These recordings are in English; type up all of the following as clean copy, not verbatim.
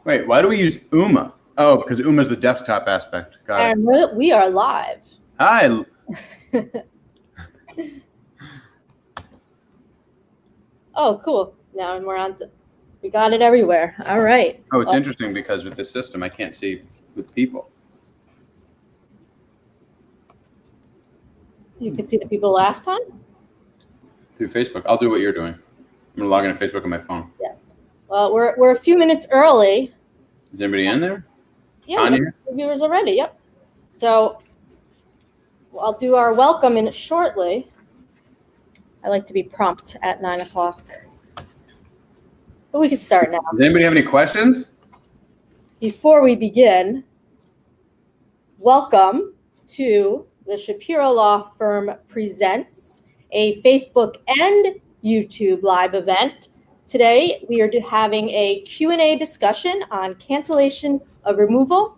Wait, why do we use UMA? Oh, because UMA is the desktop aspect. Got it. And we are live. Hi. Oh, cool. Now we're on. We got it everywhere. All right. Oh, it's interesting because with this system, I can't see with people. You could see the people last time? Through Facebook. I'll do what you're doing. I'm going to log into Facebook on my phone. Yeah. Well, we're a few minutes early. Is anybody in there? Yeah, we have viewers already. Yep. So I'll do our welcome in shortly. I like to be prompt at 9 o'clock. But we can start now. Does anybody have any questions? Before we begin, welcome to the Shapiro Law Firm presents a Facebook and YouTube live event. Today, we are having a Q&A discussion on cancellation of removal.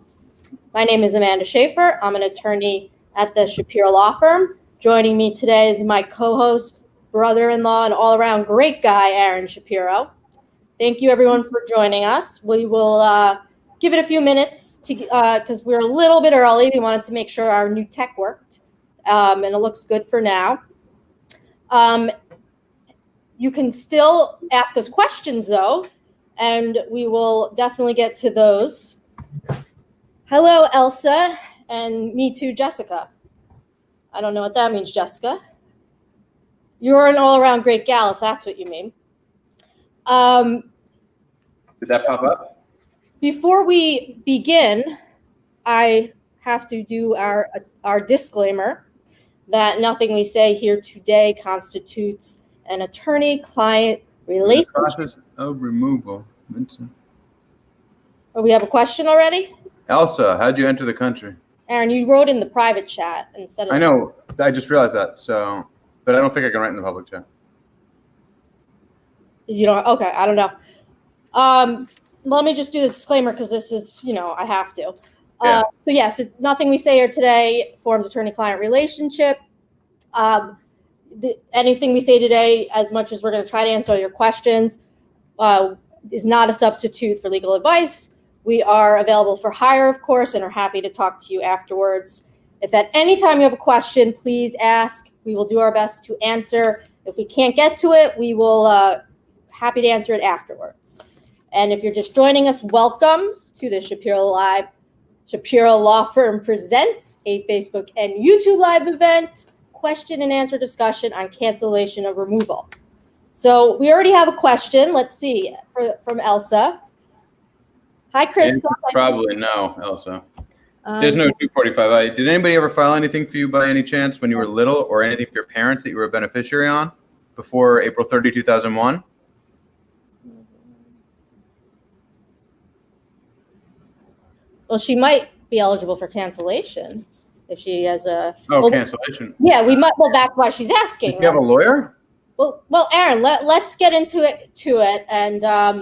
My name is Amanda Schaefer. I'm an attorney at the Shapiro Law Firm. Joining me today is my co-host, brother-in-law, and all-around great guy, Aaron Shapiro. Thank you, everyone, for joining us. We will give it a few minutes to because we're a little bit early. We wanted to make sure our new tech worked, and it looks good for now. You can still ask us questions, though, and we will definitely get to those. Hello, Elsa, and me too, Jessica. I don't know what that means, Jessica. You're an all-around great gal, if that's what you mean. Did that pop up? Before we begin, I have to do our disclaimer that nothing we say here today constitutes an attorney-client relationship. Process of removal. Oh, we have a question already? Elsa, how'd you enter the country? Aaron, you wrote in the private chat instead of... I know. I just realized that. So, but I don't think I can write in the public chat. You don't? Okay, I don't know. Let me just do this disclaimer because this is, I have to. Yeah. So yes, nothing we say here today forms attorney-client relationship. Anything we say today, as much as we're going to try to answer all your questions, is not a substitute for legal advice. We are available for hire, of course, and are happy to talk to you afterwards. If at any time you have a question, please ask. We will do our best to answer. If we can't get to it, we will happy to answer it afterwards. And if you're just joining us, welcome to the Shapiro Law Firm presents a Facebook and YouTube live event, question and answer discussion on cancellation of removal. So we already have a question. Let's see, from Elsa. Hi, Chris. Probably no, Elsa. There's no 245I. Did anybody ever file anything for you by any chance when you were little, or anything for your parents that you were a beneficiary on before April 30, 2001? Well, she might be eligible for cancellation if she has a... Cancellation. Yeah, we might. Well, that's why she's asking. Did you have a lawyer? Well, Aaron, let's get into it. And I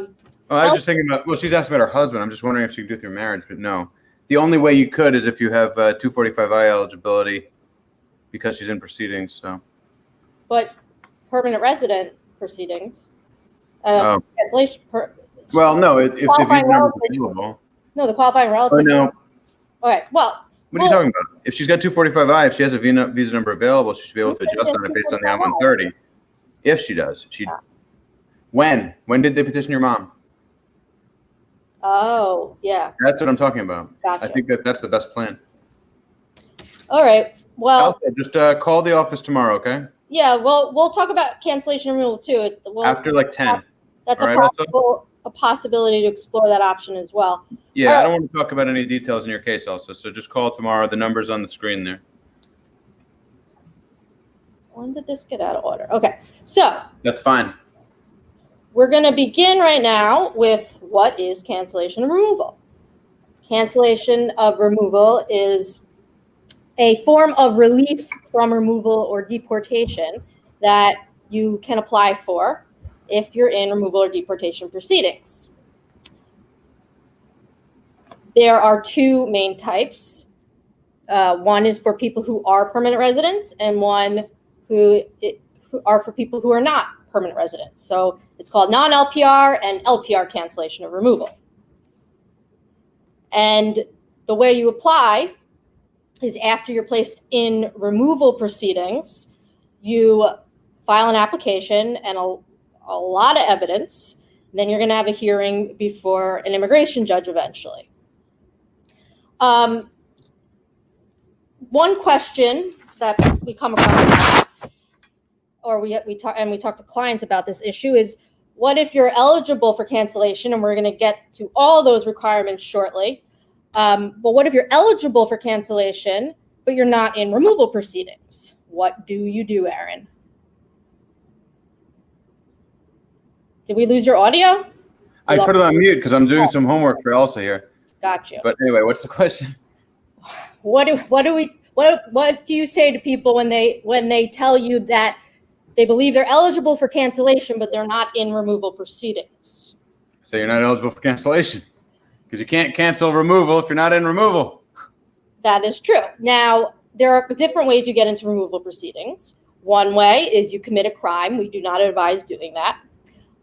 was just thinking about... Well, she's asking about her husband. I'm just wondering if she could do it through marriage, but no. The only way you could is if you have 245I eligibility because she's in proceedings. So. But permanent resident proceedings. Cancellation. Well, no, if you're available. No, the qualifying relative. Oh, no. Okay, well. What are you talking about? If she's got 245I, if she has a visa number available, she should be able to adjust on it based on the I-130. If she does. When? When did they petition your mom? Oh, yeah. That's what I'm talking about. Gotcha. I think that's the best plan. All right. Well, Elsa, just call the office tomorrow, okay? Yeah, well, we'll talk about cancellation removal too. After like 10. That's a possibility to explore that option as well. Yeah, I don't want to talk about any details in your case also, so just call tomorrow. The number's on the screen there. When did this get out of order? Okay, so. That's fine. We're going to begin right now with what is cancellation of removal. Cancellation of removal is a form of relief from removal or deportation that you can apply for if you're in removal or deportation proceedings. There are two main types. One is for people who are permanent residents, and one who are for people who are not permanent residents. So it's called non-LPR and LPR cancellation of removal. And the way you apply is after you're placed in removal proceedings, you file an application and a lot of evidence. Then you're going to have a hearing before an immigration judge eventually. One question that we come across, or we talk to clients about this issue, is what if you're eligible for cancellation? And we're going to get to all those requirements shortly. But what if you're eligible for cancellation, but you're not in removal proceedings? What do you do, Aaron? Did we lose your audio? I put it on mute because I'm doing some homework for Elsa here. Got you. But anyway, what's the question? What do you say to people when they tell you that they believe they're eligible for cancellation, but they're not in removal proceedings? So you're not eligible for cancellation because you can't cancel removal if you're not in removal. That is true. Now, there are different ways you get into removal proceedings. One way is you commit a crime. We do not advise doing that.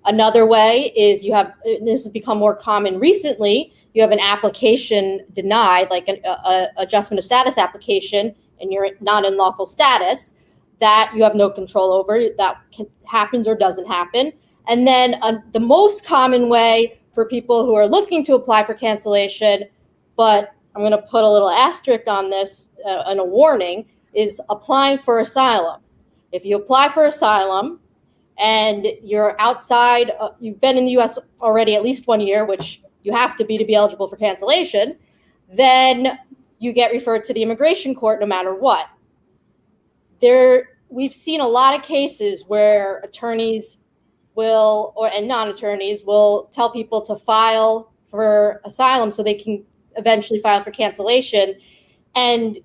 Another way is this has become more common recently, you have an application denied, like an adjustment of status application, and you're not in lawful status, that you have no control over. That happens or doesn't happen. And then the most common way for people who are looking to apply for cancellation, but I'm going to put a little asterisk on this and a warning, is applying for asylum. If you apply for asylum and you're outside, you've been in the U.S. already at least 1 year, which you have to be eligible for cancellation, then you get referred to the immigration court no matter what. We've seen a lot of cases where attorneys and non-attorneys will tell people to file for asylum so they can eventually file for cancellation. And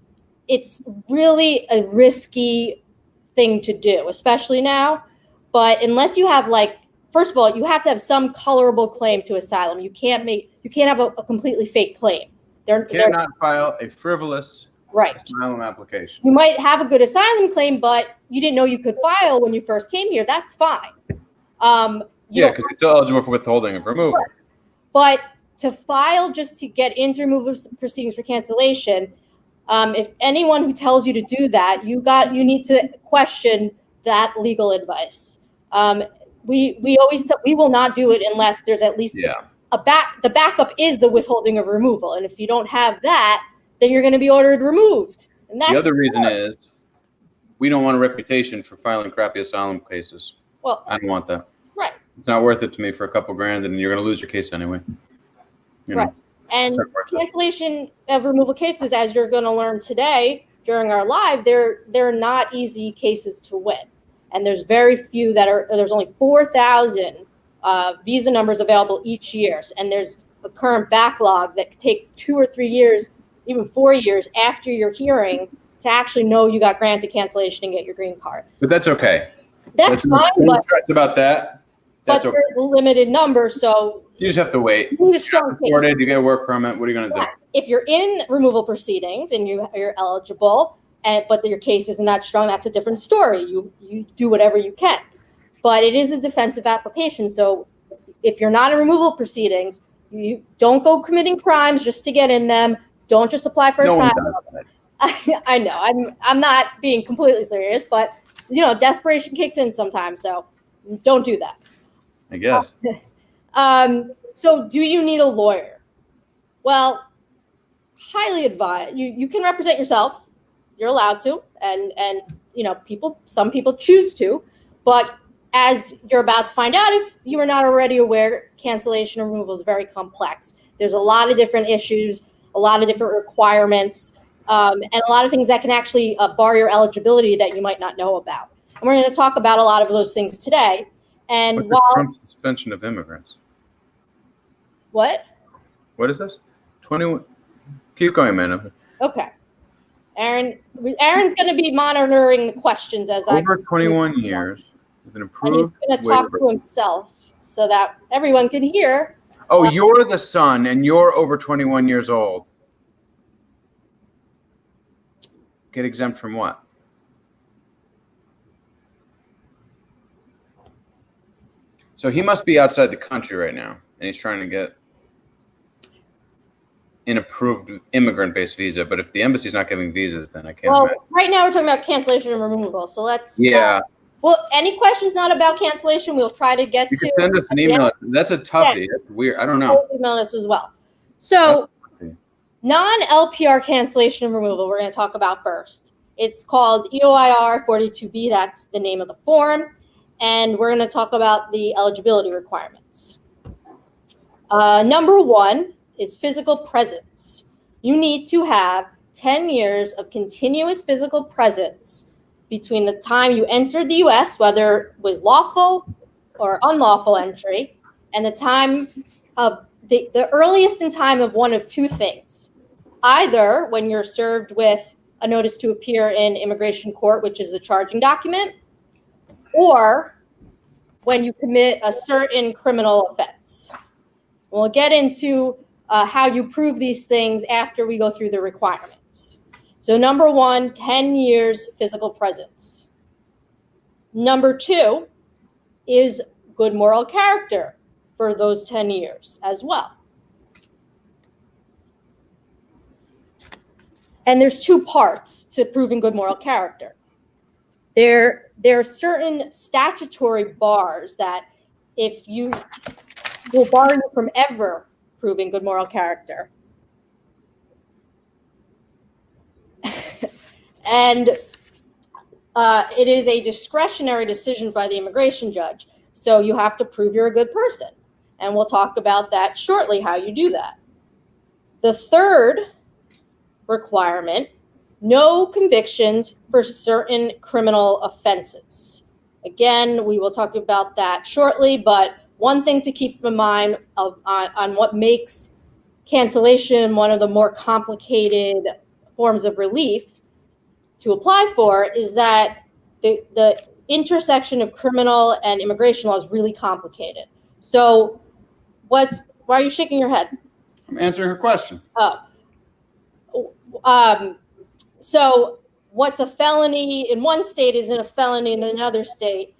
it's really a risky thing to do, especially now. But unless you have, first of all, you have to have some colorable claim to asylum. You can't have a completely fake claim. You cannot file a frivolous asylum application. You might have a good asylum claim, but you didn't know you could file when you first came here. That's fine. Because you're still eligible for withholding of removal. Right. But to file just to get into removal proceedings for cancellation, if anyone who tells you to do that, you need to question that legal advice. We always we will not do it unless there's at least the backup is the withholding of removal, and if you don't have that, then you're going to be ordered removed. And that's the other reason is we don't want a reputation for filing crappy asylum cases. Well, I don't want that. Right. It's not worth it to me for a couple grand, and you're going to lose your case anyway. Right. And cancellation of removal cases, as you're going to learn today during our live, they're not easy cases to win. And there's very few there's only 4,000 visa numbers available each year. And there's a current backlog that could take 2 or 3 years, even 4 years after your hearing to actually know you got granted cancellation and get your green card. But that's okay. That's fine. Don't stress about that. That's okay. There's a limited number, so you just have to wait. You need a strong case. You get a work permit. What are you going to do? If you're in removal proceedings and you're eligible, but your case isn't that strong, that's a different story. You do whatever you can. But it is a defensive application. So if you're not in removal proceedings, you don't go committing crimes just to get in them. Don't just apply for asylum. I know. I'm not being completely serious, but desperation kicks in sometimes. So don't do that. I guess. So do you need a lawyer? Well, highly advised. You can represent yourself. You're allowed to, and some people choose to, but as you're about to find out, if you are not already aware, cancellation and removal is very complex. There's a lot of different issues, a lot of different requirements, and a lot of things that can actually bar your eligibility that you might not know about. And we're going to talk about a lot of those things today. And Trump's suspension of immigrants. What? What is this? 21. Keep going, man. Okay. Aaron's going to be monitoring the questions as over 21 years with an improved. And he's going to talk to himself so that everyone can hear. Oh, you're the son, and you're over 21 years old. Get exempt from what? So he must be outside the country right now, and he's trying to get. an approved immigrant-based visa. But if the embassy's not giving visas, then I can't Well, imagine. right now we're talking about cancellation and removal. So let's. Yeah. Well, any questions not about cancellation, we'll try to get You to. can send us an email. That's a toughie. That's weird. I don't know. I'll email us as well. So, non-LPR cancellation and removal, we're going to talk about first. It's called EOIR 42B. That's the name of the form. And we're going to talk about the eligibility requirements. Number one is physical presence. You need to have 10 years of continuous physical presence between the time you entered the U.S., whether it was lawful or unlawful entry, and the time of the earliest in time of one of two things. Either when you're served with a notice to appear in immigration court, which is the charging document, or when you commit a certain criminal offense. We'll get into how you prove these things after we go through the requirements. So number one, 10 years physical presence. Number two is good moral character for those 10 years as well. And there's two parts to proving good moral character. There are certain statutory bars that if you will bar you from ever proving good moral character. And it is a discretionary decision by the immigration judge. So you have to prove you're a good person. And we'll talk about that shortly, how you do that. The third requirement, no convictions for certain criminal offenses. Again, we will talk about that shortly, but one thing to keep in mind on what makes cancellation one of the more complicated forms of relief to apply for is that the intersection of criminal and immigration law is really complicated. So why are you shaking your head? I'm answering her question. So what's a felony in one state isn't a felony in another state.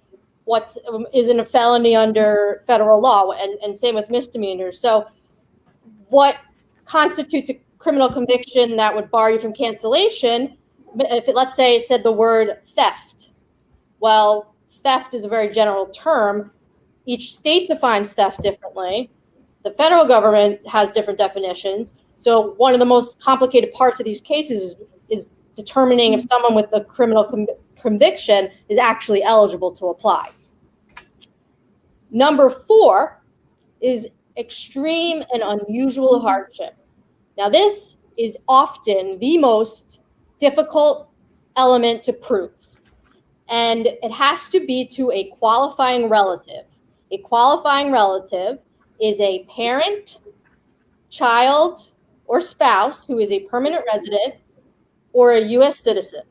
What isn't a felony under federal law, and same with misdemeanors. So what constitutes a criminal conviction that would bar you from cancellation? If let's say it said the word theft. Well, theft is a very general term. Each state defines theft differently. The federal government has different definitions. So one of the most complicated parts of these cases is determining if someone with a criminal conviction is actually eligible to apply. Number four is extreme and unusual hardship. Now, this is often the most difficult element to prove, and it has to be to a qualifying relative. A qualifying relative is a parent, child, or spouse who is a permanent resident or a U.S. citizen.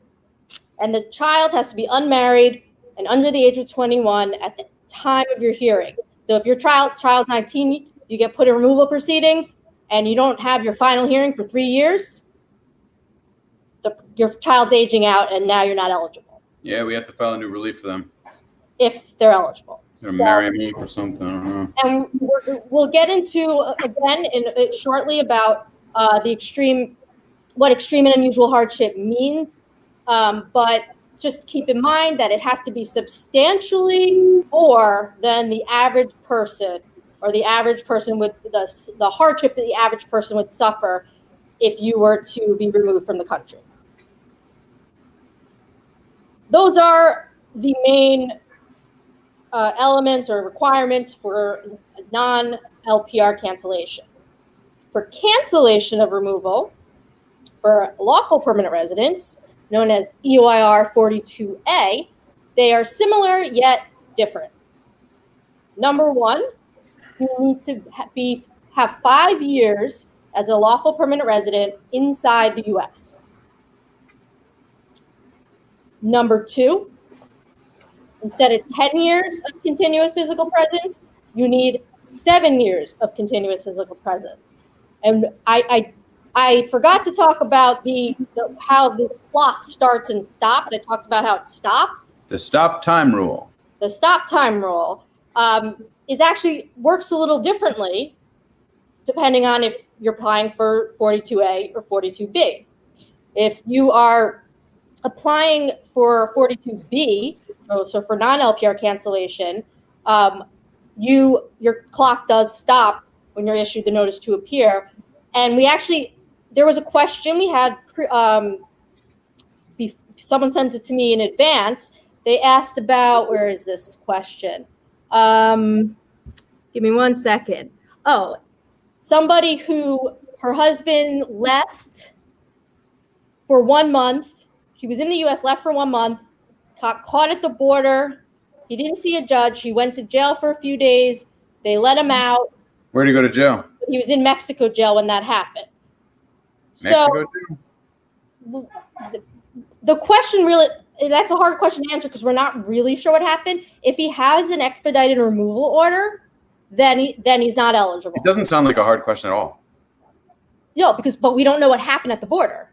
And the child has to be unmarried and under the age of 21 at the time of your hearing. So if your child's 19, you get put in removal proceedings and you don't have your final hearing for 3 years, your child's aging out and now you're not eligible. Yeah, we have to file a new relief for them. If they're eligible. They're marrying me for something, I don't know. And we'll get into, again, shortly about what extreme and unusual hardship means. But just keep in mind that it has to be substantially more than the average person, or the average person would, the hardship that the average person would suffer if you were to be removed from the country. Those are the main elements or requirements for non-LPR cancellation. For cancellation of removal for lawful permanent residents, known as EOIR 42A, they are similar yet different. Number one, you need to have 5 years as a lawful permanent resident inside the U.S. Number two, instead of 10 years of continuous physical presence, you need 7 years of continuous physical presence. And I forgot to talk about how this clock starts and stops. I talked about how it stops. The stop time rule. The stop time rule works a little differently depending on if you're applying for 42A or 42B. If you are applying for 42B, so for non-LPR cancellation, your clock does stop when you're issued the notice to appear. And there was a question we had, someone sent it to me in advance. They asked about, where is this question? Give me 1 second. Oh, somebody who her husband left for 1 month. He was in the U.S., left for 1 month, got caught at the border. He didn't see a judge. He went to jail for a few days. They let him out. Where'd he go to jail? He was in Mexico jail when that happened. Mexico jail? The question really, that's a hard question to answer because we're not really sure what happened. If he has an expedited removal order, then he's not eligible. It doesn't sound like a hard question at all. No, but we don't know what happened at the border.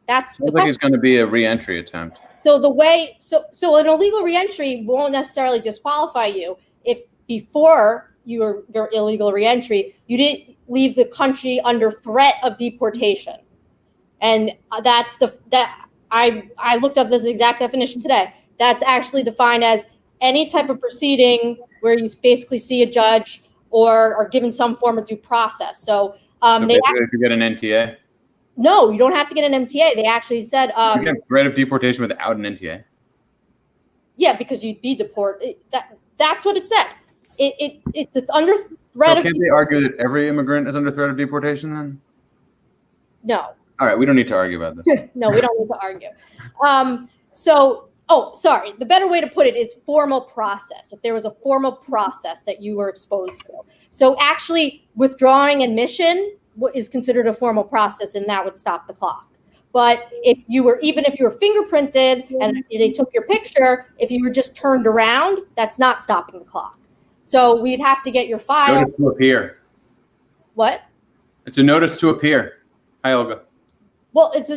Sounds like it's going to be a re-entry attempt. So an illegal re-entry won't necessarily disqualify you if before your illegal re-entry you didn't leave the country under threat of deportation, and I looked up this exact definition today. That's actually defined as any type of proceeding where you basically see a judge or are given some form of due process. So if you get an NTA. No, you don't have to get an MTA. They actually said you get threat of deportation without an NTA. Yeah, because you'd be deported. That's what it said. It's under threat. So can't they argue that every immigrant is under threat of deportation then? No. All right, we don't need to argue about this. No, we don't need to argue. Sorry. The better way to put it is formal process. If there was a formal process that you were exposed to. So actually withdrawing admission is considered a formal process, and that would stop the clock. But if you were fingerprinted and they took your picture, if you were just turned around, that's not stopping the clock. So we'd have to get your file. Notice to appear. What? It's a notice to appear. Hi, Olga. Well, it's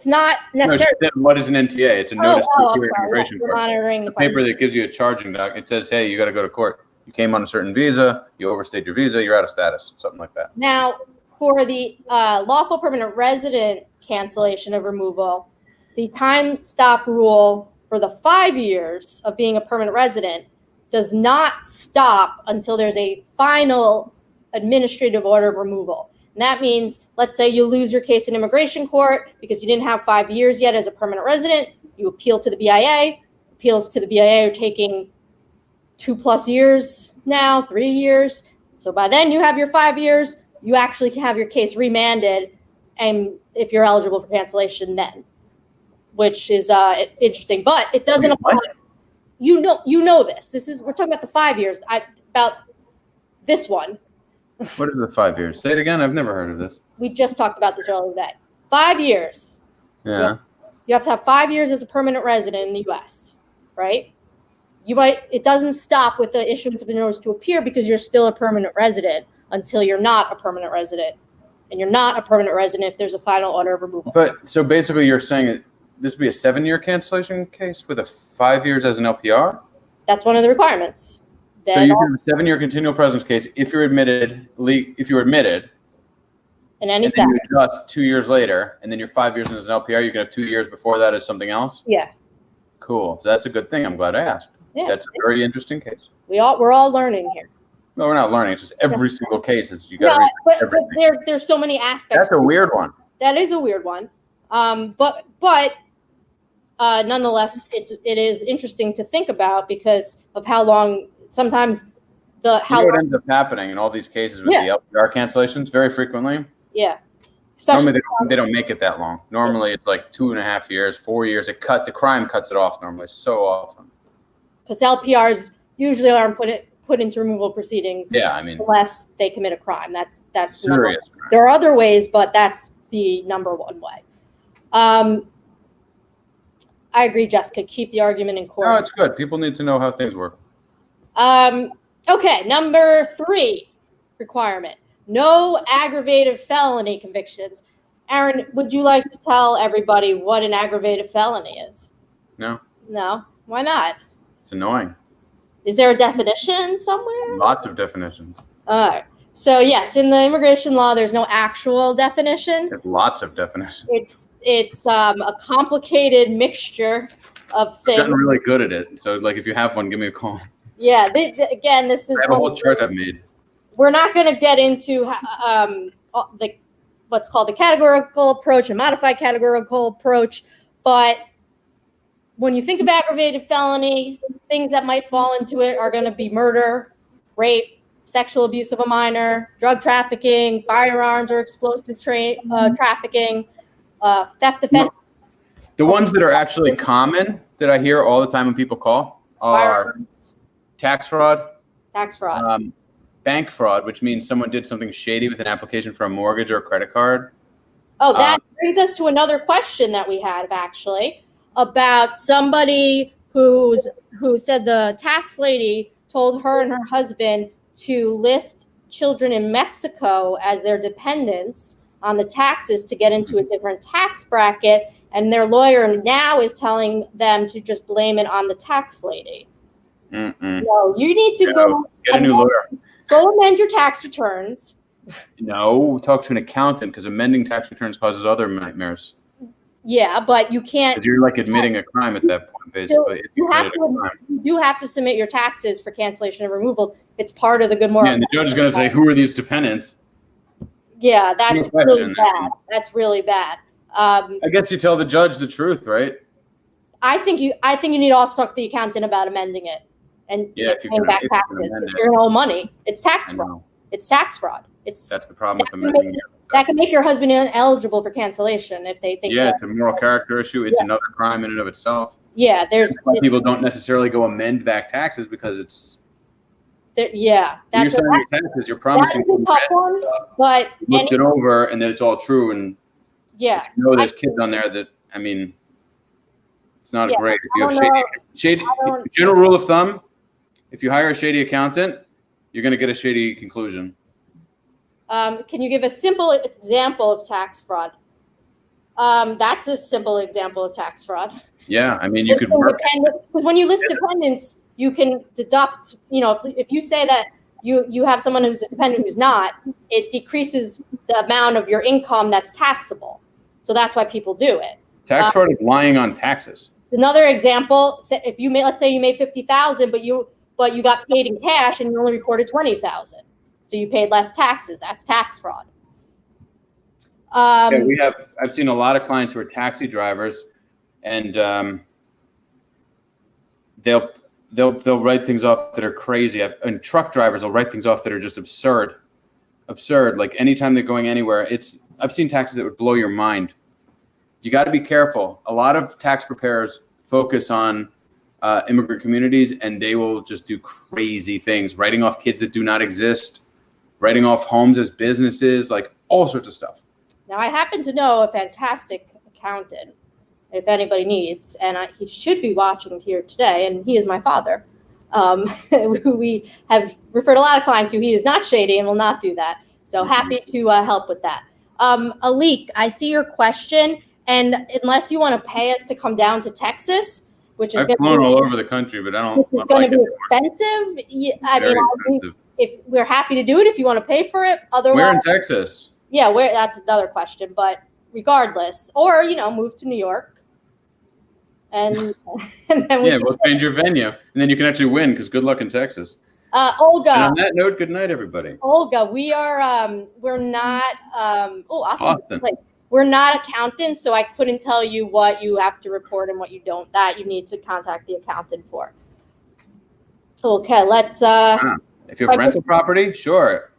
not necessarily. No, what is an NTA? It's a notice to appear in immigration court. Monitoring the paper that gives you a charging doc. It says, hey, you got to go to court. You came on a certain visa. You overstayed your visa. You're out of status. Something like that. Now, for the lawful permanent resident cancellation of removal, the time stop rule for the 5 years of being a permanent resident does not stop until there's a final administrative order of removal. And that means, let's say you lose your case in immigration court because you didn't have 5 years yet as a permanent resident. You appeal to the BIA. Appeals to the BIA are taking 2+ years now, 3 years. So by then you have your 5 years. You actually can have your case remanded, and if you're eligible for cancellation then, which is interesting. But it doesn't apply. You know this. We're talking about the 5 years. About this one. What is the 5 years? Say it again. I've never heard of this. We just talked about this earlier today. 5 years. Yeah. You have to have 5 years as a permanent resident in the U.S., right? It doesn't stop with the issuance of a notice to appear because you're still a permanent resident until you're not a permanent resident. And you're not a permanent resident if there's a final order of removal. But so basically you're saying that this would be a 7-year cancellation case with a 5 years as an LPR? That's one of the requirements. So you can have a 7-year continual presence case if you're admitted, in any status. You adjust 2 years later, and then you're 5 years as an LPR. You can have 2 years before that as something else. Yeah. Cool. So that's a good thing. I'm glad I asked. Yes. That's a very interesting case. We're all learning here. No, we're not learning. It's just every single case is you got to read everything. But there's so many aspects. That's a weird one. That is a weird one. But nonetheless, it is interesting to think about because of how long sometimes what ends up happening in all these cases with the LPR cancellations very frequently. Yeah. Normally they don't make it that long. Normally it's like 2.5 years, 4 years. The crime cuts it off normally so often. Because LPRs usually aren't put into removal proceedings. Yeah, I mean, unless they commit a crime. That's serious. There are other ways, but that's the number one way. I agree, Jessica. Keep the argument in court. No, it's good. People need to know how things work. Okay, number 3 requirement. No aggravated felony convictions. Aaron, would you like to tell everybody what an aggravated felony is? No. No? Why not? It's annoying. Is there a definition somewhere? Lots of definitions. All right. So yes, in the immigration law, there's no actual definition. There's lots of definitions. It's a complicated mixture of things. I've gotten really good at it. So like, if you have one, give me a call. Yeah. Again, this is. I have a whole chart I've made. We're not going to get into what's called the categorical approach and modified categorical approach, but when you think of aggravated felony, things that might fall into it are going to be murder, rape, sexual abuse of a minor, drug trafficking, firearms or explosive trafficking, theft offense. The ones that are actually common that I hear all the time when people call are Firearms. tax fraud, Bank bank fraud, which means someone did something shady with an application for a mortgage or a credit card. Oh, that brings us to another question that we had actually about somebody who said the tax lady told her and her husband to list children in Mexico as their dependents on the taxes to get into a different tax bracket, and their lawyer now is telling them to just blame it on the tax lady. No, you need to go get a new lawyer. Go amend your tax returns. No, talk to an accountant, because amending tax returns causes other nightmares. Yeah, but you can't. Because you're like admitting a crime at that point, basically. So you do have to submit your taxes for cancellation and removal. It's part of the good moral. Yeah, and the judge is going to say, "Who are these dependents?" Yeah, that's really bad. That's really bad. I guess you tell the judge the truth, right? I think you need to also talk to the accountant about amending it and paying back taxes. If you're going to owe money, it's tax fraud. It's tax fraud. That's the problem with amending it. That can make your husband ineligible for cancellation if they think. Yeah, it's a moral character issue. It's another crime in and of itself. Yeah, that's why people don't necessarily go amend back taxes, because it's. That's you're selling your taxes. You're promising. That's a tough one, but you looked it over and then it's all true, and yeah, if you know there's kids on there that it's not great. If you have shady. General rule of thumb: if you hire a shady accountant, you're going to get a shady conclusion. Can you give a simple example of tax fraud? That's a simple example of tax fraud. Yeah, you could work. When you list dependents, you can deduct, if you say that you have someone who's a dependent who's not, it decreases the amount of your income that's taxable. So that's why people do it. Tax fraud is lying on taxes. Another example, if let's say you made $50,000, but you got paid in cash and you only reported $20,000. So you paid less taxes. That's tax fraud. I've seen a lot of clients who are taxi drivers, and they'll write things off that are crazy. And truck drivers will write things off that are just absurd. Like anytime they're going anywhere, I've seen taxes that would blow your mind. You got to be careful. A lot of tax preparers focus on immigrant communities, and they will just do crazy things, writing off kids that do not exist, writing off homes as businesses, like all sorts of stuff. Now, I happen to know a fantastic accountant, if anybody needs, and he should be watching here today, and he is my father. We have referred a lot of clients to. He is not shady and will not do that. So happy to help with that. Alik, I see your question, and unless you want to pay us to come down to Texas, which is I've flown all over the country, but I don't. It's going to be expensive. If we're happy to do it, if you want to pay for it. Otherwise, where in Texas? Yeah, that's another question. But regardless, or move to New York, and then we'll change your venue, and then you can actually win. Because good luck in Texas. Olga. And on that note, good night, everybody. Olga, we are. We're not. Austin. We're not accountants, so I couldn't tell you what you have to report and what you don't. That you need to contact the accountant for. Okay, let's. If you have rental property, sure.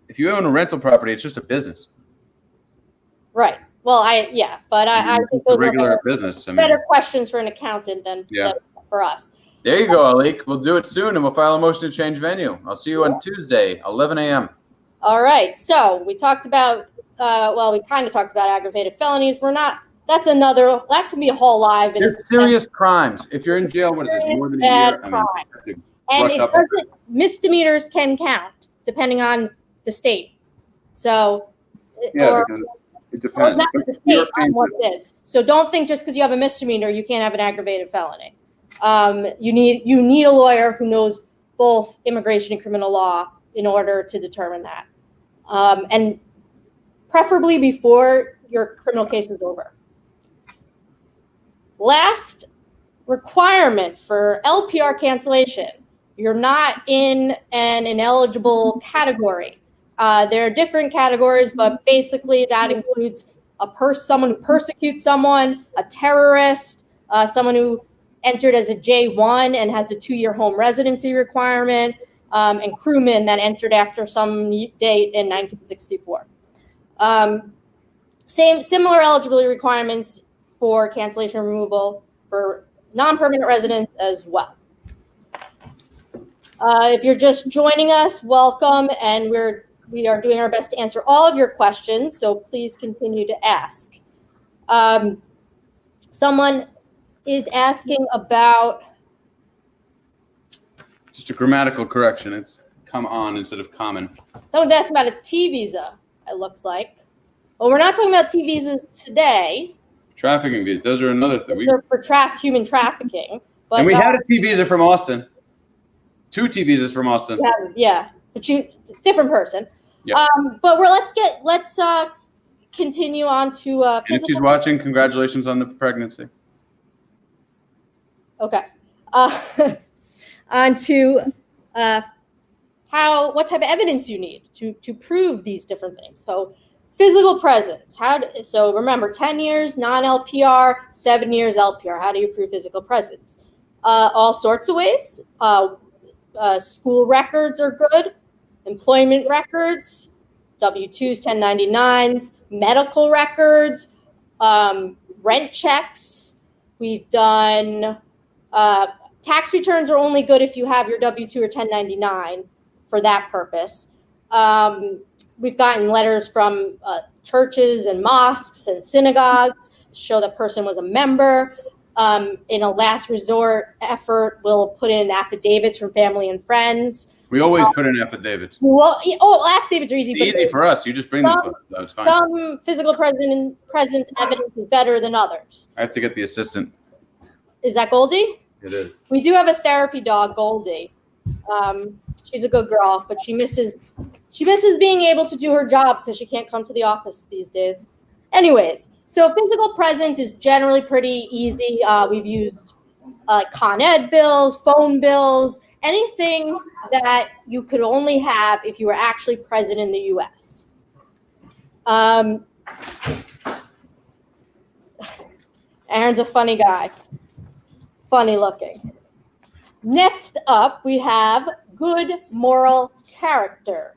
If you own a rental property, it's just a business. Right. Well, I think those regular business. Better questions for an accountant than for us. There you go, Alik. We'll do it soon, and we'll file a motion to change venue. I'll see you on Tuesday, 11 a.m. All right. So we talked about. We kind of talked about aggravated felonies. That's another. That can be a whole live. There's serious crimes. If you're in jail, what is it? More than a year. Crimes. And misdemeanors can count depending on the state. So, because it depends. Not the state on what it is. So don't think just because you have a misdemeanor you can't have an aggravated felony. You need a lawyer who knows both immigration and criminal law in order to determine that. And preferably before your criminal case is over. Last requirement for LPR cancellation, you're not in an ineligible category. There are different categories, but basically that includes someone who persecutes someone, a terrorist, someone who entered as a J1 and has a 2-year home residency requirement, and crewmen that entered after some date in 1964. Similar eligibility requirements for cancellation and removal for non-permanent residents as well. If you're just joining us, welcome, and we are doing our best to answer all of your questions, so please continue to ask. Someone is asking about... Just a grammatical correction. It's come on instead of common. Someone's asking about a T visa, it looks like. Well, we're not talking about T visas today. Trafficking visa. Those are another thing. For human trafficking. But, and we had a T visa from Austin. 2 T visas from Austin. Yeah, but different person. Yep. But let's continue on to. And if she's watching, congratulations on the pregnancy. Okay. On to what type of evidence you need to prove these different things. So physical presence. So remember, 10 years non-LPR, 7 years LPR. How do you prove physical presence? All sorts of ways. School records are good. Employment records, W-2s, 1099s, medical records, rent checks. We've done tax returns are only good if you have your W-2 or 1099 for that purpose. We've gotten letters from churches and mosques and synagogues to show that person was a member. In a last resort effort, we'll put in affidavits from family and friends. We always put in affidavits. Well, affidavits are easy. It's easy for us. You just bring them to us. So it's fine. Some physical presence evidence is better than others. I have to get the assistant. Is that Goldie? It is. We do have a therapy dog, Goldie. She's a good girl, but she misses being able to do her job because she can't come to the office these days. Anyways, so physical presence is generally pretty easy. We've used Con Ed bills, phone bills, anything that you could only have if you were actually present in the U.S. Aaron's a funny guy. Funny looking. Next up, we have good moral character.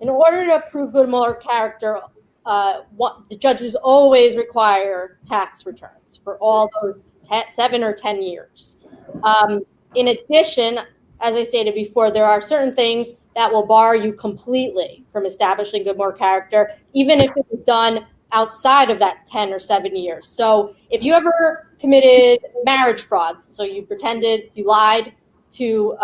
In order to prove good moral character, the judges always require tax returns for all those 7 or 10 years. In addition, as I stated before, there are certain things that will bar you completely from establishing good moral character, even if it was done outside of that 10 or 7 years. So if you ever committed marriage fraud, so you pretended you lied to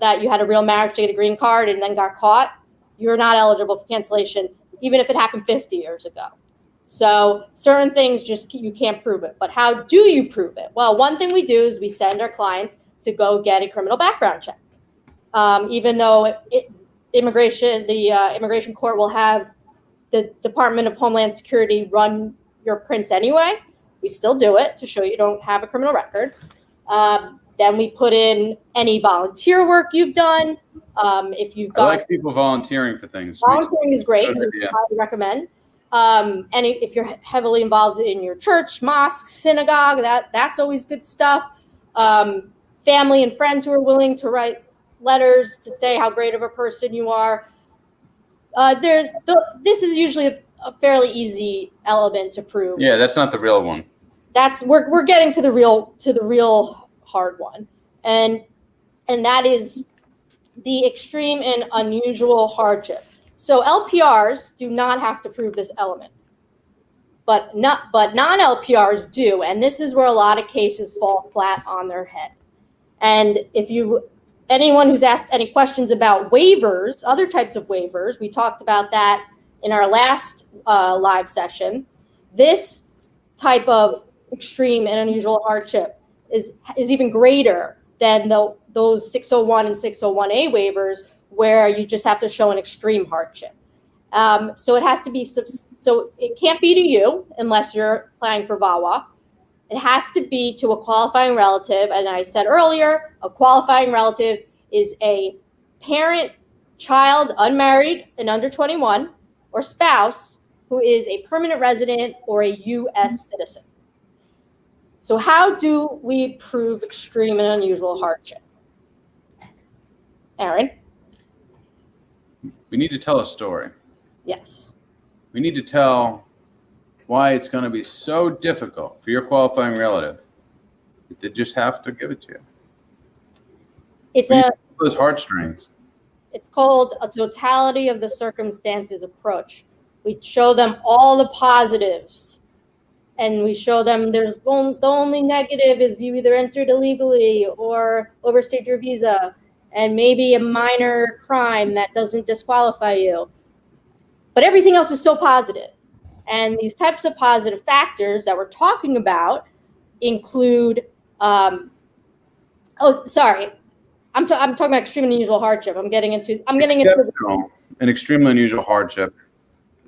that you had a real marriage to get a green card and then got caught, you're not eligible for cancellation, even if it happened 50 years ago. So certain things you can't prove it. But how do you prove it? Well, one thing we do is we send our clients to go get a criminal background check. Even though the immigration court will have the Department of Homeland Security run your prints anyway, we still do it to show you don't have a criminal record. Then we put in any volunteer work you've done. If you've got, I like people volunteering for things. Volunteering is great. I highly recommend. And if you're heavily involved in your church, mosque, synagogue, that's always good stuff. Family and friends who are willing to write letters to say how great of a person you are. This is usually a fairly easy element to prove. Yeah, that's not the real one. We're getting to the real hard one, and that is the extreme and unusual hardship. So LPRs do not have to prove this element, but non-LPRs do, and this is where a lot of cases fall flat on their head. And anyone who's asked any questions about waivers, other types of waivers, we talked about that in our last live session. This type of extreme and unusual hardship is even greater than those 601 and 601A waivers, where you just have to show an extreme hardship. So it has to be, so it can't be to you unless you're applying for VAWA. It has to be to a qualifying relative. And I said earlier, a qualifying relative is a parent, child, unmarried and under 21, or spouse who is a permanent resident or a U.S. citizen. So how do we prove extreme and unusual hardship? Aaron? We need to tell a story. Yes. We need to tell why it's going to be so difficult for your qualifying relative that they just have to give it to you. It's those heartstrings. It's called a totality of the circumstances approach. We show them all the positives, and we show them the only negative is you either entered illegally or overstayed your visa, and maybe a minor crime that doesn't disqualify you. But everything else is so positive. And these types of positive factors that we're talking about include, I'm talking about extreme and unusual hardship. I'm getting into an extremely unusual hardship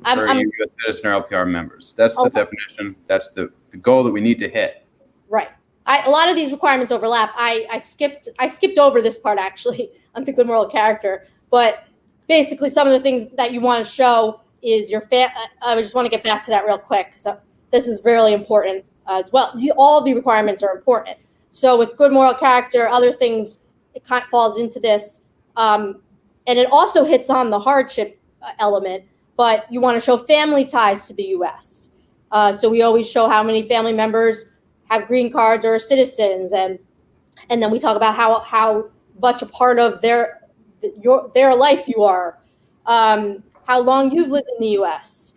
for U.S. citizen or LPR members. That's the definition. That's the goal that we need to hit. Right. A lot of these requirements overlap. I skipped over this part actually on the good moral character, but basically some of the things that you want to show is I just want to get back to that real quick. So this is really important as well. All of the requirements are important. So with good moral character, other things, it kind of falls into this. And it also hits on the hardship element, but you want to show family ties to the U.S. So we always show how many family members have green cards or are citizens. And then we talk about how much a part of their life you are. How long you've lived in the U.S.,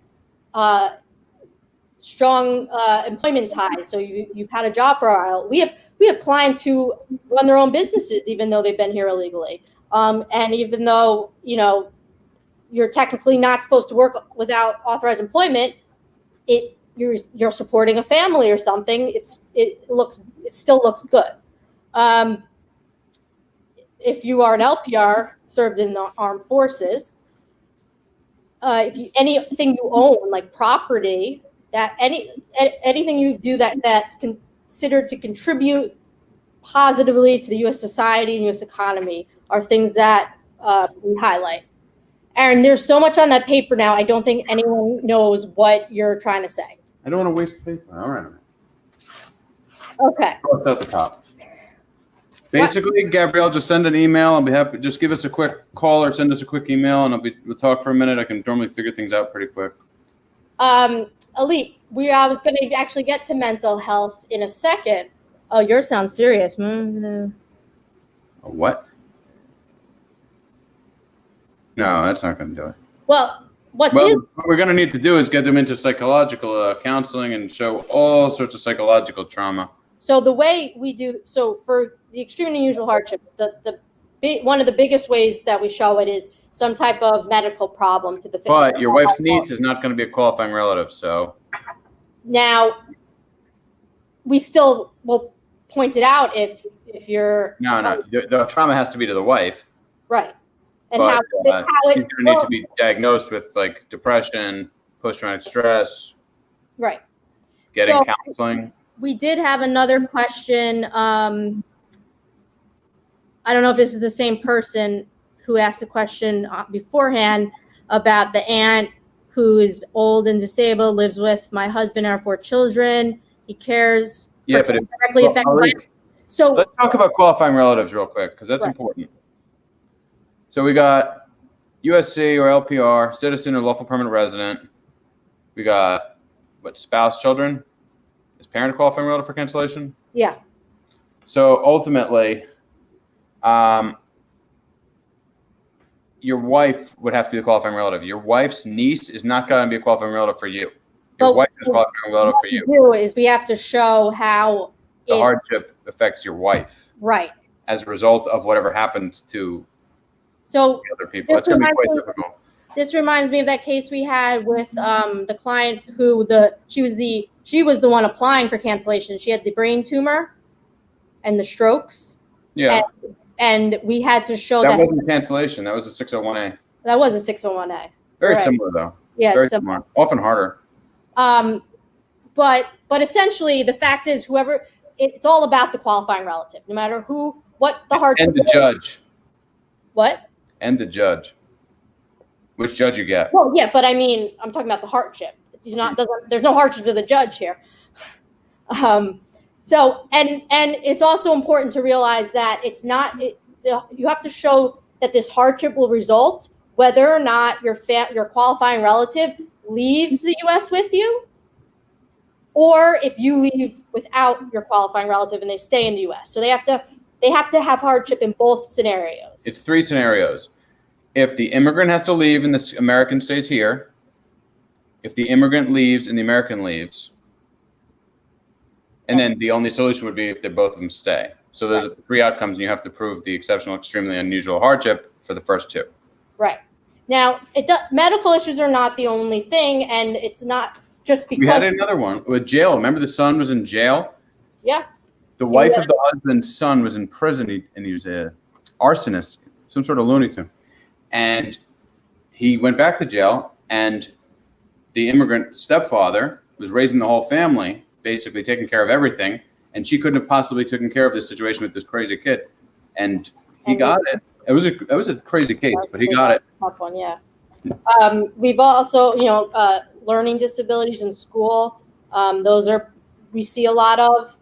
strong employment ties. So you've had a job for a while. We have clients who run their own businesses even though they've been here illegally, and even though you're technically not supposed to work without authorized employment, you're supporting a family or something. It still looks good. If you are an LPR, served in the armed forces. Anything you own, like property, that anything you do that's considered to contribute positively to the U.S. society and U.S. economy are things that we highlight. Aaron, there's so much on that paper now. I don't think anyone knows what you're trying to say. I don't want to waste the paper. All right. Okay. It's at the top. Basically, Gabrielle, just send an email. I'll be happy. Just give us a quick call or send us a quick email, and we'll talk for a minute. I can normally figure things out pretty quick. Elite, I was going to actually get to mental health in a second. Oh, yours sounds serious. A what? No, that's not going to do it. Well, what we're going to need to do is get them into psychological counseling and show all sorts of psychological trauma. So the way we do, so for the extreme and unusual hardship, one of the biggest ways that we show it is some type of medical problem to the family. But your wife's niece is not going to be a qualifying relative, so. Now, we still will point it out if you're. No, the trauma has to be to the wife. Right. And but, she's going to need to be diagnosed with like depression, post-traumatic stress. Right. Getting counseling. We did have another question. I don't know if this is the same person who asked the question beforehand about the aunt who is old and disabled, lives with my husband and our 4 children. He cares. Yeah, but directly affected. So let's talk about qualifying relatives real quick because that's important. So we got USC or LPR, citizen or lawful permanent resident. We got spouse, children. Is parent a qualifying relative for cancellation? Yeah. So ultimately, your wife would have to be the qualifying relative. Your wife's niece is not going to be a qualifying relative for you. Your wife is a qualifying relative for you. What we do is we have to show how the hardship affects your wife. Right. As a result of whatever happens to the other people. It's going to be quite difficult. This reminds me of that case we had with the client who she was the one applying for cancellation. She had the brain tumor and the strokes. Yeah. and we had to show That wasn't cancellation. That was a 601A. that was a 601A. Very Right. similar, though. Yeah, Very it's similar. similar. Often harder. But essentially, the fact is, it's all about the qualifying relative, no matter what the hardship. And the judge. What? And the judge. Which judge you get? Well, yeah, but I mean, I'm talking about the hardship. There's no hardship to the judge here. So, and it's also important to realize that you have to show that this hardship will result whether or not your qualifying relative leaves the U.S. with you, or if you leave without your qualifying relative and they stay in the U.S. So they have to have hardship in both scenarios. It's 3 scenarios. If the immigrant has to leave and the American stays here, if the immigrant leaves and the American leaves, and then the only solution would be if both of them stay. So there's 3 outcomes, and you have to prove the exceptional, extremely unusual hardship for the first 2. Right. Now, medical issues are not the only thing, and it's not just because. We had another one with jail. Remember the son was in jail? Yeah. The wife of the husband's son was in prison, and he was an arsonist, some sort of Looney Tune. And he went back to jail, and the immigrant stepfather was raising the whole family, basically taking care of everything, and she couldn't have possibly taken care of this situation with this crazy kid. And he got it. It was a crazy case, but he got it. Tough one, yeah. We've also, learning disabilities in school. We see a lot of.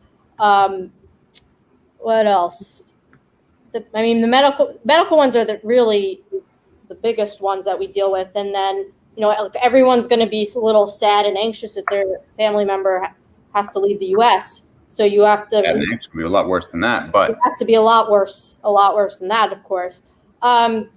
What else? The medical ones are really the biggest ones that we deal with, and then everyone's going to be a little sad and anxious if their family member has to leave the U.S. So you have to. Yeah, it's going to be a lot worse than that, but it has to be a lot worse than that, of course. And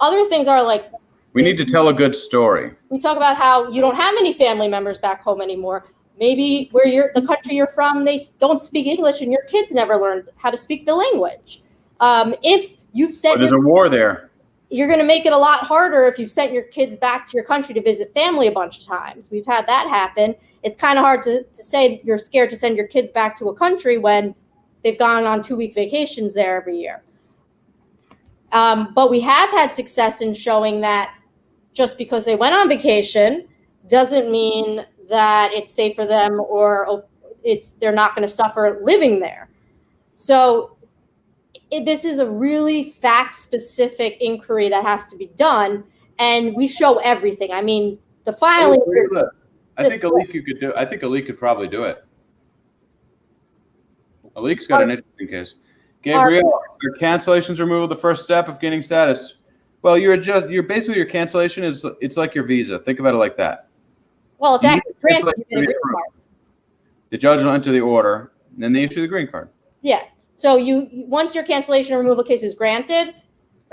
other things are like we need to tell a good story. We talk about how you don't have any family members back home anymore. Maybe where the country you're from, they don't speak English, and your kids never learned how to speak the language. If you've sent there's a war there. You're going to make it a lot harder if you've sent your kids back to your country to visit family a bunch of times. We've had that happen. It's kind of hard to say you're scared to send your kids back to a country when they've gone on 2-week vacations there every year. But we have had success in showing that just because they went on vacation doesn't mean that it's safe for them or they're not going to suffer living there. So this is a really fact-specific inquiry that has to be done, and we show everything. I mean, the filing. I think Alik could probably do it. Alik's got an interesting case. Gabriel, are cancellations removal the first step of gaining status? Well, your cancellation it's like your visa. Think about it like that. Well, if that gets granted, you get a green card. The judge will enter the order, and then they issue the green card. Yeah. So once your cancellation or removal case is granted,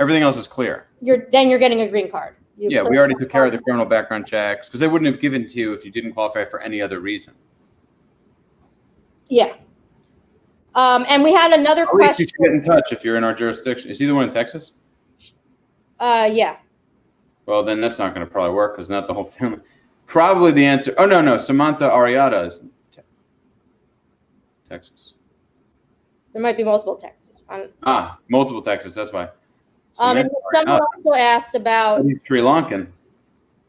everything else is clear. You're getting a green card. We already took care of the criminal background checks because they wouldn't have given it to you if you didn't qualify for any other reason. Yeah. And we had another question. You should get in touch if you're in our jurisdiction. Is he the one in Texas? Yeah. Well, then that's not going to probably work because not the whole family. Probably the answer. Oh, no. Samantha Ariada is Texas. There might be multiple Texas. Multiple Texas. That's why. And someone also asked about. He's Sri Lankan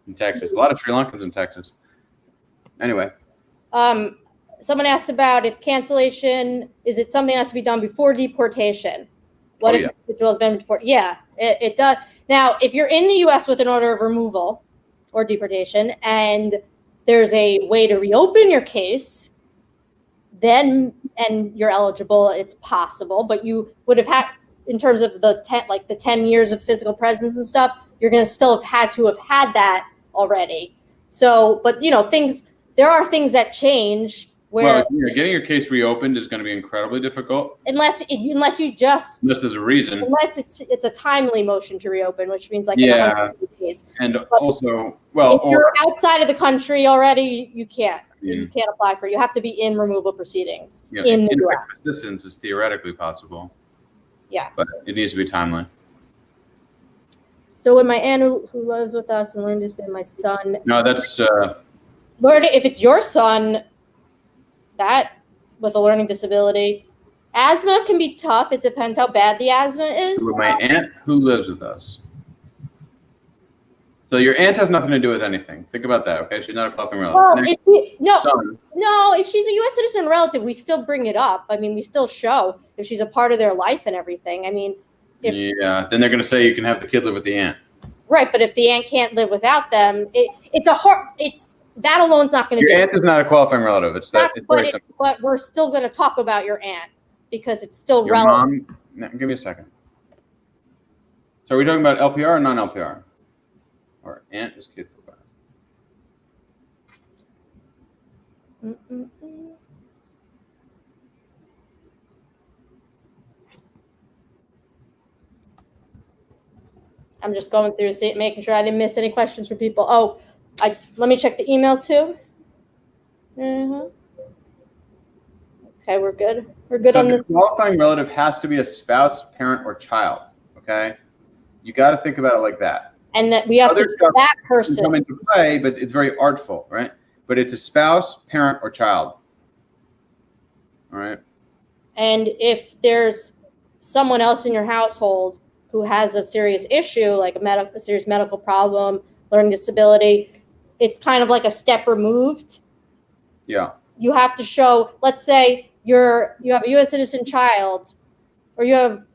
in Texas. A lot of Sri Lankans in Texas. Anyway. Someone asked about if cancellation, is it something that has to be done before deportation? What if the individual has been deported? Yeah, it does. Now, if you're in the U.S. with an order of removal or deportation and there's a way to reopen your case, and you're eligible, it's possible, but you would have had, in terms of the 10 years of physical presence and stuff, you're going to still have had that already. So, but there are things that change where getting your case reopened is going to be incredibly difficult. Unless there's a reason. Unless it's a timely motion to reopen, which means in 100 days. And but also, if you're outside of the country already, you can't. You can't apply for it. You have to be in removal proceedings in the U.S. Assistance is theoretically possible. Yeah. But it needs to be timely. So when my aunt who lives with us and learned to be my son. No, that's learning, if it's your son that with a learning disability Asthma can be tough. It depends how bad the asthma is. With my aunt who lives with us. So your aunt has nothing to do with anything. Think about that, okay? She's not a qualifying relative. No, if she's a U.S. citizen relative, we still bring it up. I mean, we still show if she's a part of their life and everything. I mean, then they're going to say you can have the kid live with the aunt. Right, but if the aunt can't live without them, that alone's not going to. Your aunt is not a qualifying relative. But we're still going to talk about your aunt because it's still relevant. Give me a second. So are we talking about LPR or non-LPR? Or aunt is kid for five. I'm just going through, making sure I didn't miss any questions for people. Oh, let me check the email too. Okay, we're good. We're good on the qualifying relative has to be a spouse, parent, or child. Okay, you got to think about it like that. And that we have to that person come into play, but it's very artful, right? But it's a spouse, parent, or child. All right. And if there's someone else in your household who has a serious issue, like a serious medical problem, learning disability, it's kind of like a step removed. Yeah. You have to show, let's say you have a U.S. citizen child, or you have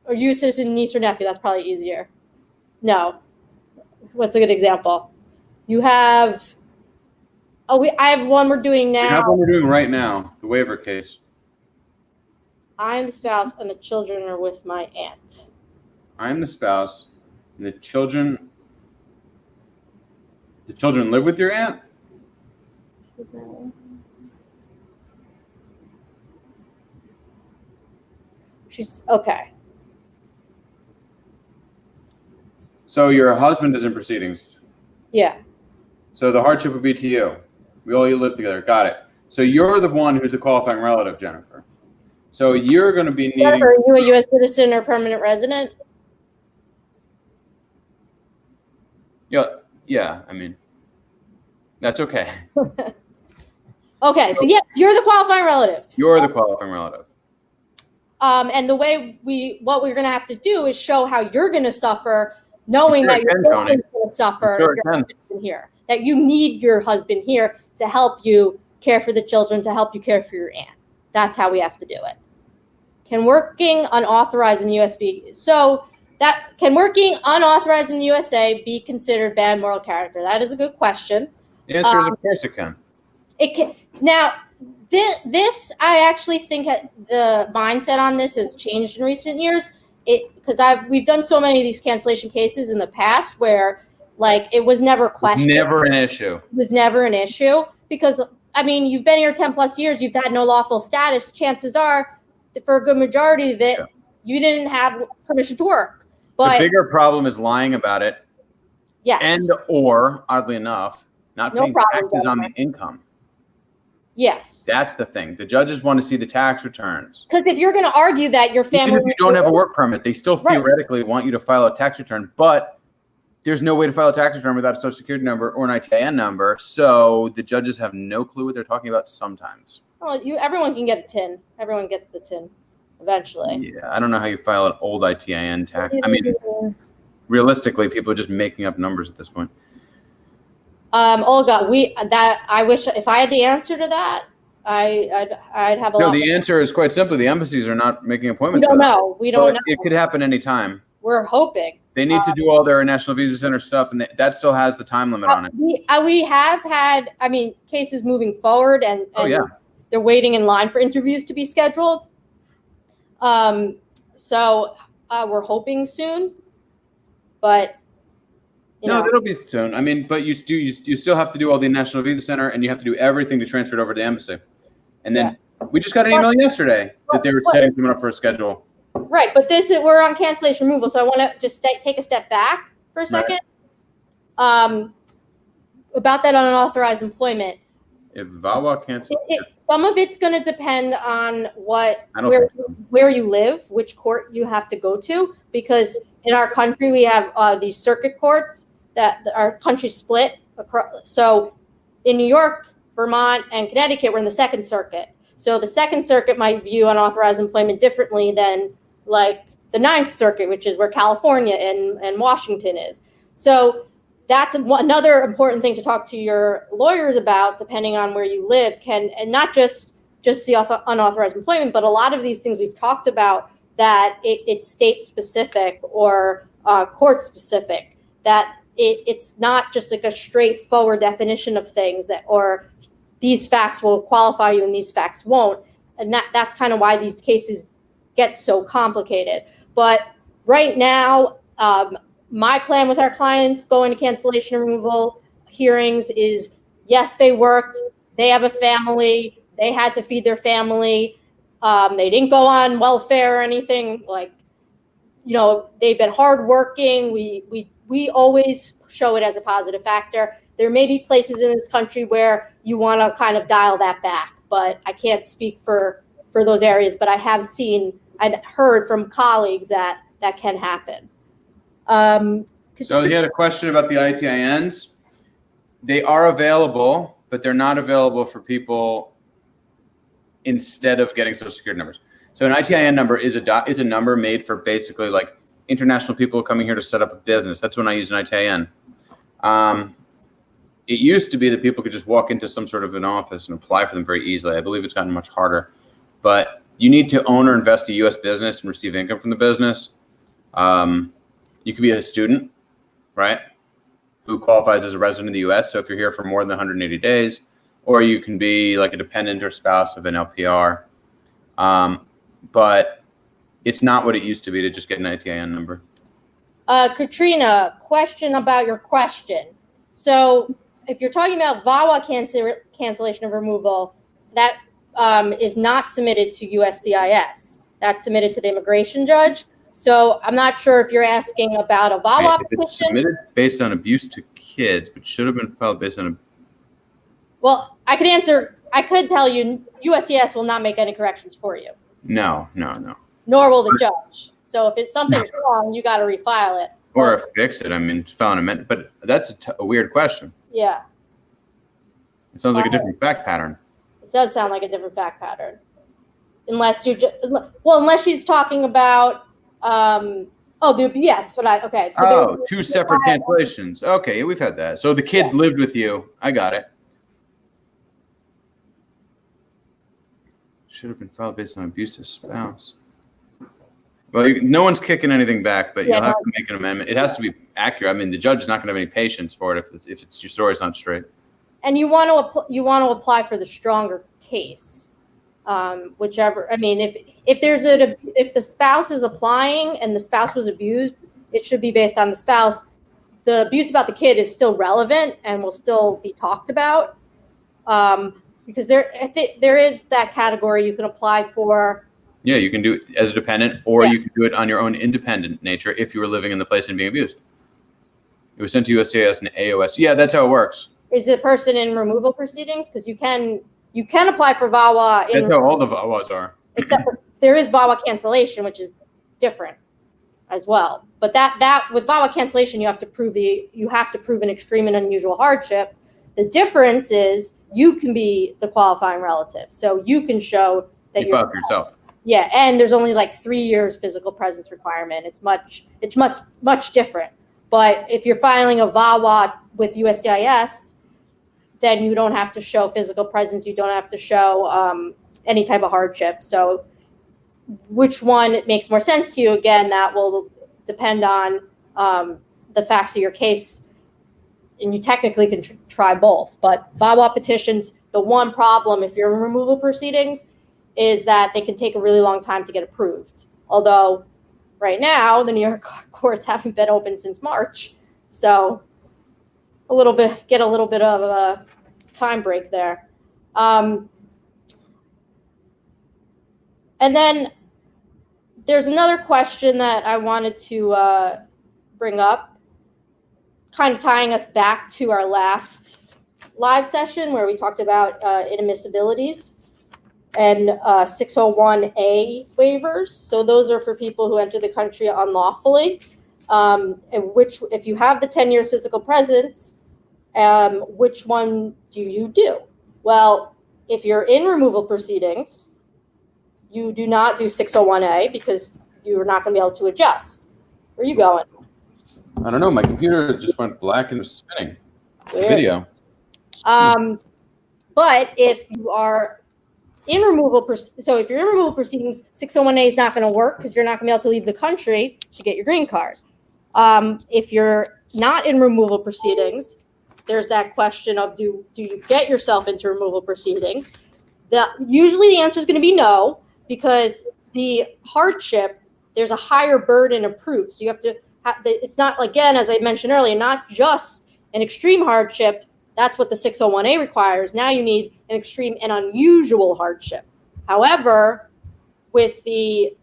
or U.S. citizen niece or nephew. That's probably easier. No. What's a good example? You have, I have one we're doing now. We have one we're doing right now, the waiver case. I am the spouse and the children are with my aunt. I am the spouse and the children live with your aunt? She's okay. So your husband is in proceedings? Yeah. So the hardship would be to you. You live together. Got it. So you're the one who's the qualifying relative, Jennifer. So you're going to be needing... Jennifer, are you a U.S. citizen or permanent resident? Yeah, I mean, that's okay. Okay, so yes, you're the qualifying relative. You're the qualifying relative. And the way what we're going to have to do is show how you're going to suffer, knowing that your husband's going to suffer if your husband here. That you need your husband here to help you care for the children, to help you care for your aunt. That's how we have to do it. Can working unauthorized in the US be can working unauthorized in the USA be considered bad moral character? That is a good question. The answer is of course it can. It can. Now, this I actually think the mindset on this has changed in recent years. Because we've done so many of these cancellation cases in the past where it was never questioned. Never an issue. It was never an issue because I mean you've been here 10 plus years. You've had no lawful status. Chances are, for a good majority of it, you didn't have permission to work. But the bigger problem is lying about it. Yes. And or, oddly enough, not paying taxes on the income. Yes. That's the thing. The judges want to see the tax returns. Because if you're going to argue that your family... Even if you don't have a work permit, they still theoretically want you to file a tax return. But there's no way to file a tax return without a social security number or an ITIN number. So the judges have no clue what they're talking about sometimes. Well, everyone can get a TIN. Everyone gets the TIN eventually. Yeah, I don't know how you file an old ITIN tax. I mean, realistically, people are just making up numbers at this point. Olga, I wish if I had the answer to that, I'd have a lot. No, the answer is quite simply the embassies are not making appointments. We don't know. It could happen anytime. We're hoping. They need to do all their National Visa Center stuff, and that still has the time limit on it. We have had, cases moving forward, and they're waiting in line for interviews to be scheduled. So we're hoping soon, but that'll be soon. I mean, but you still have to do all the National Visa Center, and you have to do everything to transfer it over to the embassy. And then we just got an email yesterday that they were setting someone up for a schedule. Right, but we're on cancellation removal, so I want to just take a step back for a second. Right. About that unauthorized employment. If VAWA cancels, some of it's going to depend on where you live, which court you have to go to, because in our country we have these circuit courts that our country's split across. So in New York, Vermont, and Connecticut, we're in the Second Circuit. So the Second Circuit might view unauthorized employment differently than like the Ninth Circuit, which is where California and Washington is. So that's another important thing to talk to your lawyers about, depending on where you live, and not just the unauthorized employment, but a lot of these things we've talked about, that it's state specific or court specific, that it's not just like a straightforward definition of things, that or these facts will qualify you and these facts won't. And that's kind of why these cases get so complicated. But right now, my plan with our clients going to cancellation and removal hearings is, yes, they worked, they have a family, they had to feed their family, they didn't go on welfare or anything, like, you know, they've been hardworking. We always show it as a positive factor. There may be places in this country where you want to kind of dial that back, but I can't speak for those areas. But I have seen and heard from colleagues that can happen. So he had a question about the ITINs. They are available, but they're not available for people instead of getting Social Security numbers. So an ITIN number is a number made for basically like international people coming here to set up a business. That's when I use an ITIN. It used to be that people could just walk into some sort of an office and apply for them very easily. I believe it's gotten much harder, but you need to own or invest a U.S. business and receive income from the business. You could be a student, right, who qualifies as a resident of the U.S. So if you're here for more than 180 days, or you can be like a dependent or spouse of an LPR. But it's not what it used to be to just get an ITIN number. Katrina, question about your question. So if you're talking about VAWA cancellation of removal, that is not submitted to USCIS. That's submitted to the immigration judge. So I'm not sure if you're asking about a VAWA petition. It's submitted based on abuse to kids, but should have been filed based on a... Well, I could answer. I could tell you USCIS will not make any corrections for you. No. Nor will the judge. So if it's something's wrong, you got to refile it. Or fix it. I mean, file an amendment. But that's a weird question. Yeah. It sounds like a different fact pattern. It does sound like a different fact pattern. Unless she's talking about, that's what okay. So two separate cancellations. Okay, we've had that. So the kids lived with you. I got it. Should have been filed based on abusive spouse. Well, no one's kicking anything back, but you'll have to make an amendment. It has to be accurate. I mean, the judge is not going to have any patience for it if it's your story's not straight. And you want to apply for the stronger case, whichever. I mean, if the spouse is applying and the spouse was abused, it should be based on the spouse. The abuse about the kid is still relevant and will still be talked about, because there is that category you can apply for. Yeah, you can do it as a dependent, or you can do it on your own independent nature if you were living in the place and being abused. It was sent to USCIS and AOS. Yeah, that's how it works. Is the person in removal proceedings? Because you can apply for VAWA. That's how all the VAWAs are. Except there is VAWA cancellation, which is different as well. But that with VAWA cancellation, you have to prove an extreme and unusual hardship. The difference is you can be the qualifying relative, so you can show that you filed for yourself. Yeah, and there's only like 3 years physical presence requirement. It's much different. But if you're filing a VAWA with USCIS, then you don't have to show physical presence. You don't have to show any type of hardship. So which one makes more sense to you? Again, that will depend on the facts of your case. And you technically can try both. But VAWA petitions, the one problem if you're in removal proceedings is that they can take a really long time to get approved. Although right now, the New York courts haven't been open since March. So get a little bit of a time break there. And then there's another question that I wanted to bring up, kind of tying us back to our last live session where we talked about inadmissibilities and 601A waivers. So those are for people who enter the country unlawfully, and which, if you have the 10 years physical presence, which one do you do? Well, if you're in removal proceedings, you do not do 601A because you're not going to be able to adjust. Where are you going? I don't know. My computer just went black and was spinning. Weird. Video. But if you are in removal, so if you're in removal proceedings, 601A is not going to work because you're not going to be able to leave the country to get your green card. If you're not in removal proceedings, there's that question of do you get yourself into removal proceedings? Usually the answer is going to be no, because the hardship, there's a higher burden of proof. So you have to it's not, again, as I mentioned earlier, not just an extreme hardship. That's what the 601A requires. Now you need an extreme and unusual hardship. However, with the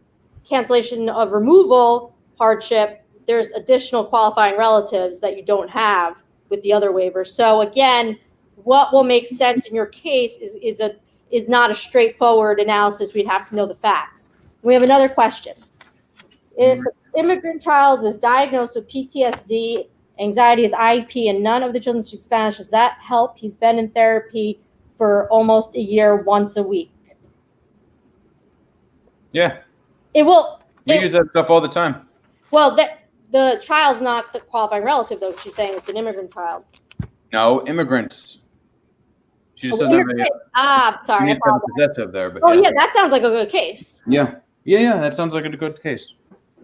cancellation of removal hardship, there's additional qualifying relatives that you don't have with the other waivers. So again, what will make sense in your case is not a straightforward analysis. We'd have to know the facts. We have another question. If an immigrant child was diagnosed with PTSD, anxiety is IEP, and none of the children speak Spanish, does that help? He's been in therapy for almost a year, once a week. Yeah. It will. We use that stuff all the time. Well, the child's not the qualifying relative, though. She's saying it's an immigrant child. No, immigrants. She just doesn't have any. Sorry. Possessive there, but yeah, that sounds like a good case. Yeah. That sounds like a good case.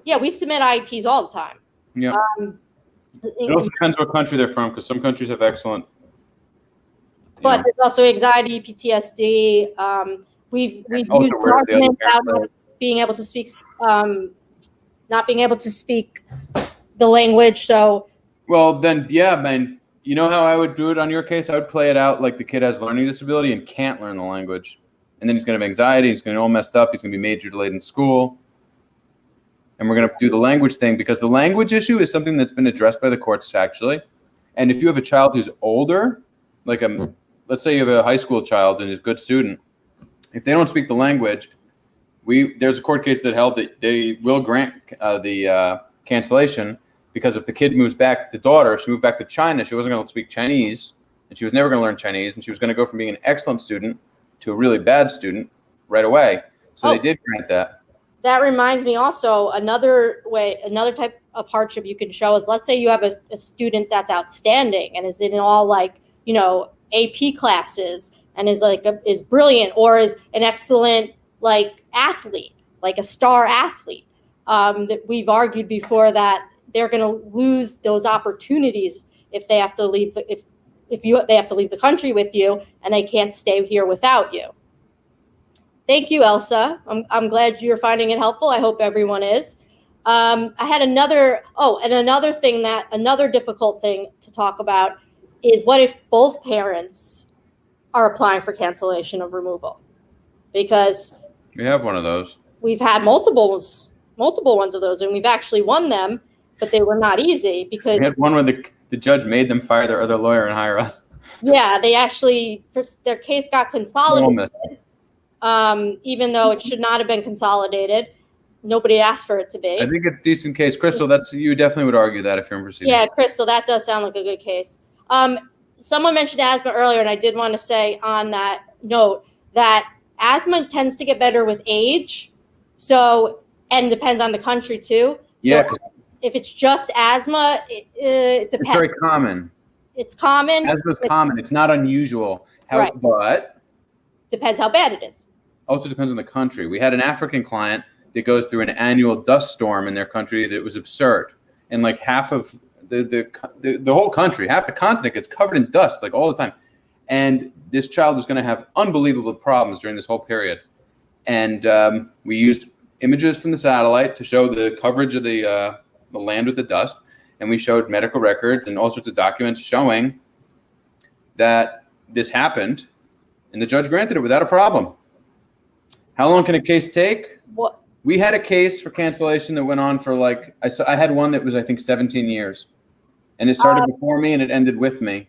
Yeah, we submit IEPs all the time. Yeah. It also depends what country they're from, because some countries have excellent. But there's also anxiety, PTSD. We've used arguments about not being able to speak, the language. So. Well, then, yeah, man. You know how I would do it on your case? I would play it out like the kid has learning disability and can't learn the language, and then he's going to have anxiety. He's going to be all messed up. He's going to be major delayed in school. And we're going to do the language thing because the language issue is something that's been addressed by the courts, actually. And if you have a child who's older, like let's say you have a high school child and is a good student, if they don't speak the language, there's a court case that held that they will grant the cancellation, because if the kid moves back, the daughter, she moved back to China, she wasn't going to speak Chinese, and she was never going to learn Chinese, and she was going to go from being an excellent student to a really bad student right away. So they did grant that. That reminds me also, another type of hardship you can show is, let's say you have a student that's outstanding and is in all AP classes and is brilliant, or is an excellent athlete, like a star athlete. That we've argued before that they're going to lose those opportunities if they have to leave they have to leave the country with you and they can't stay here without you. Thank you, Elsa. I'm glad you're finding it helpful. I hope everyone is. I had another difficult thing to talk about is, what if both parents are applying for cancellation of removal? Because we have one of those. We've had multiple ones of those, and we've actually won them, but they were not easy because we had one where the judge made them fire their other lawyer and hire us. Yeah, they actually, their case got consolidated. Even though it should not have been consolidated. Nobody asked for it to be. I think it's a decent case. Crystal, you definitely would argue that if you're in proceedings. Yeah, Crystal, that does sound like a good case. Someone mentioned asthma earlier, and I did want to say on that note that asthma tends to get better with age. So, and depends on the country too. So yeah. If it's just asthma, it depends. It's very common. It's common. Asthma's common. It's not unusual. Right. But depends how bad it is. Also depends on the country. We had an African client that goes through an annual dust storm in their country that was absurd. And half of the whole country, half the continent gets covered in dust all the time. And this child was going to have unbelievable problems during this whole period. And we used images from the satellite to show the coverage of the land with the dust. And we showed medical records and all sorts of documents showing that this happened. And the judge granted it without a problem. How long can a case take? What? We had a case for cancellation that went on for I had one that was, I think, 17 years. And it started before me and it ended with me.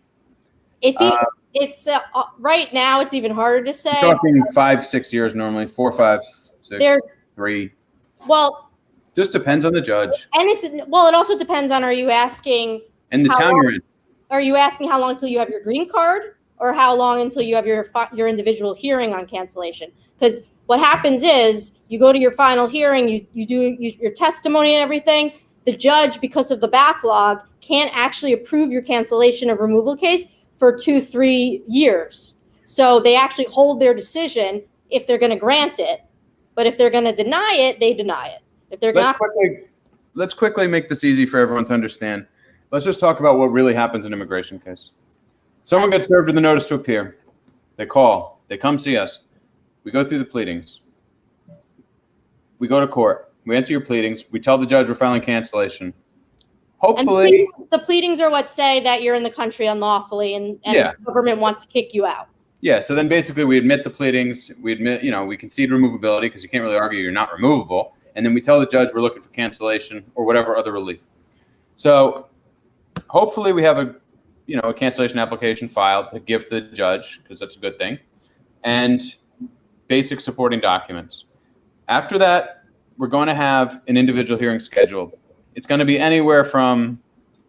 Right now, it's even harder to say. Talking 5-6 years normally, 4, 5, 6, 3. Well, just depends on the judge. And it also depends on, are you asking and the town you're in. Are you asking how long till you have your green card? or how long until you have your individual hearing on cancellation? Because what happens is you go to your final hearing, you do your testimony and everything. The judge, because of the backlog, can't actually approve your cancellation of removal case for 2-3 years. So they actually hold their decision if they're going to grant it. But if they're going to deny it, they deny it. If they're not, let's quickly make this easy for everyone to understand. Let's just talk about what really happens in an immigration case. Someone gets served with a notice to appear. They call. They come see us. We go through the pleadings. We go to court. We answer your pleadings. We tell the judge we're filing cancellation. Hopefully, the pleadings are what say that you're in the country unlawfully and the government wants to kick you out. Yeah, so then basically we admit the pleadings. We admit, we concede removability because you can't really argue you're not removable. And then we tell the judge we're looking for cancellation or whatever other relief. So hopefully we have a cancellation application filed to give to the judge, because that's a good thing, and basic supporting documents. After that, we're going to have an individual hearing scheduled. It's going to be anywhere from,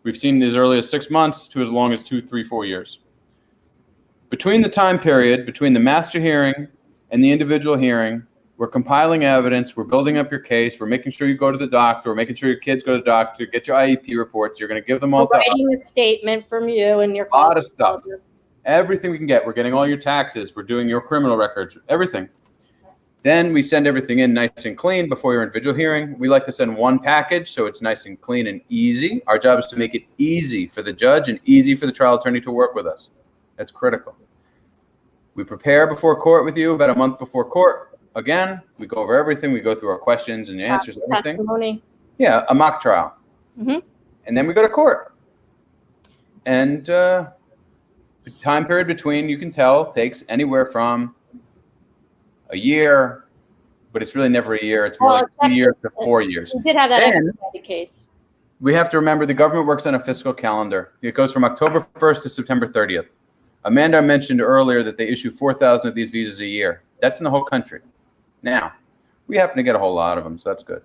we've seen as early as 6 months to as long as 2, 3, 4 years. Between the time period, between the master hearing and the individual hearing, we're compiling evidence, we're building up your case, we're making sure you go to the doctor, we're making sure your kids go to the doctor, get your IEP reports, you're going to give them all to us. Writing a statement from you and your a lot of stuff. Everything we can get. We're getting all your taxes, we're doing your criminal records, everything. Then we send everything in nice and clean before your individual hearing. We like to send one package so it's nice and clean and easy. Our job is to make it easy for the judge and easy for the trial attorney to work with us. That's critical. We prepare before court with you about a month before court. Again, we go over everything. We go through our questions and answers, everything. Testimony. Yeah, a mock trial. Mm-hmm. And then we go to court. And the time period between, you can tell, takes anywhere from a year, but it's really never a year. It's more like 2 years to 4 years. We did have that Aggravated case. We have to remember the government works on a fiscal calendar. It goes from October 1st to September 30th. Amanda mentioned earlier that they issue 4,000 of these visas a year. That's in the whole country. Now, we happen to get a whole lot of them, so that's good.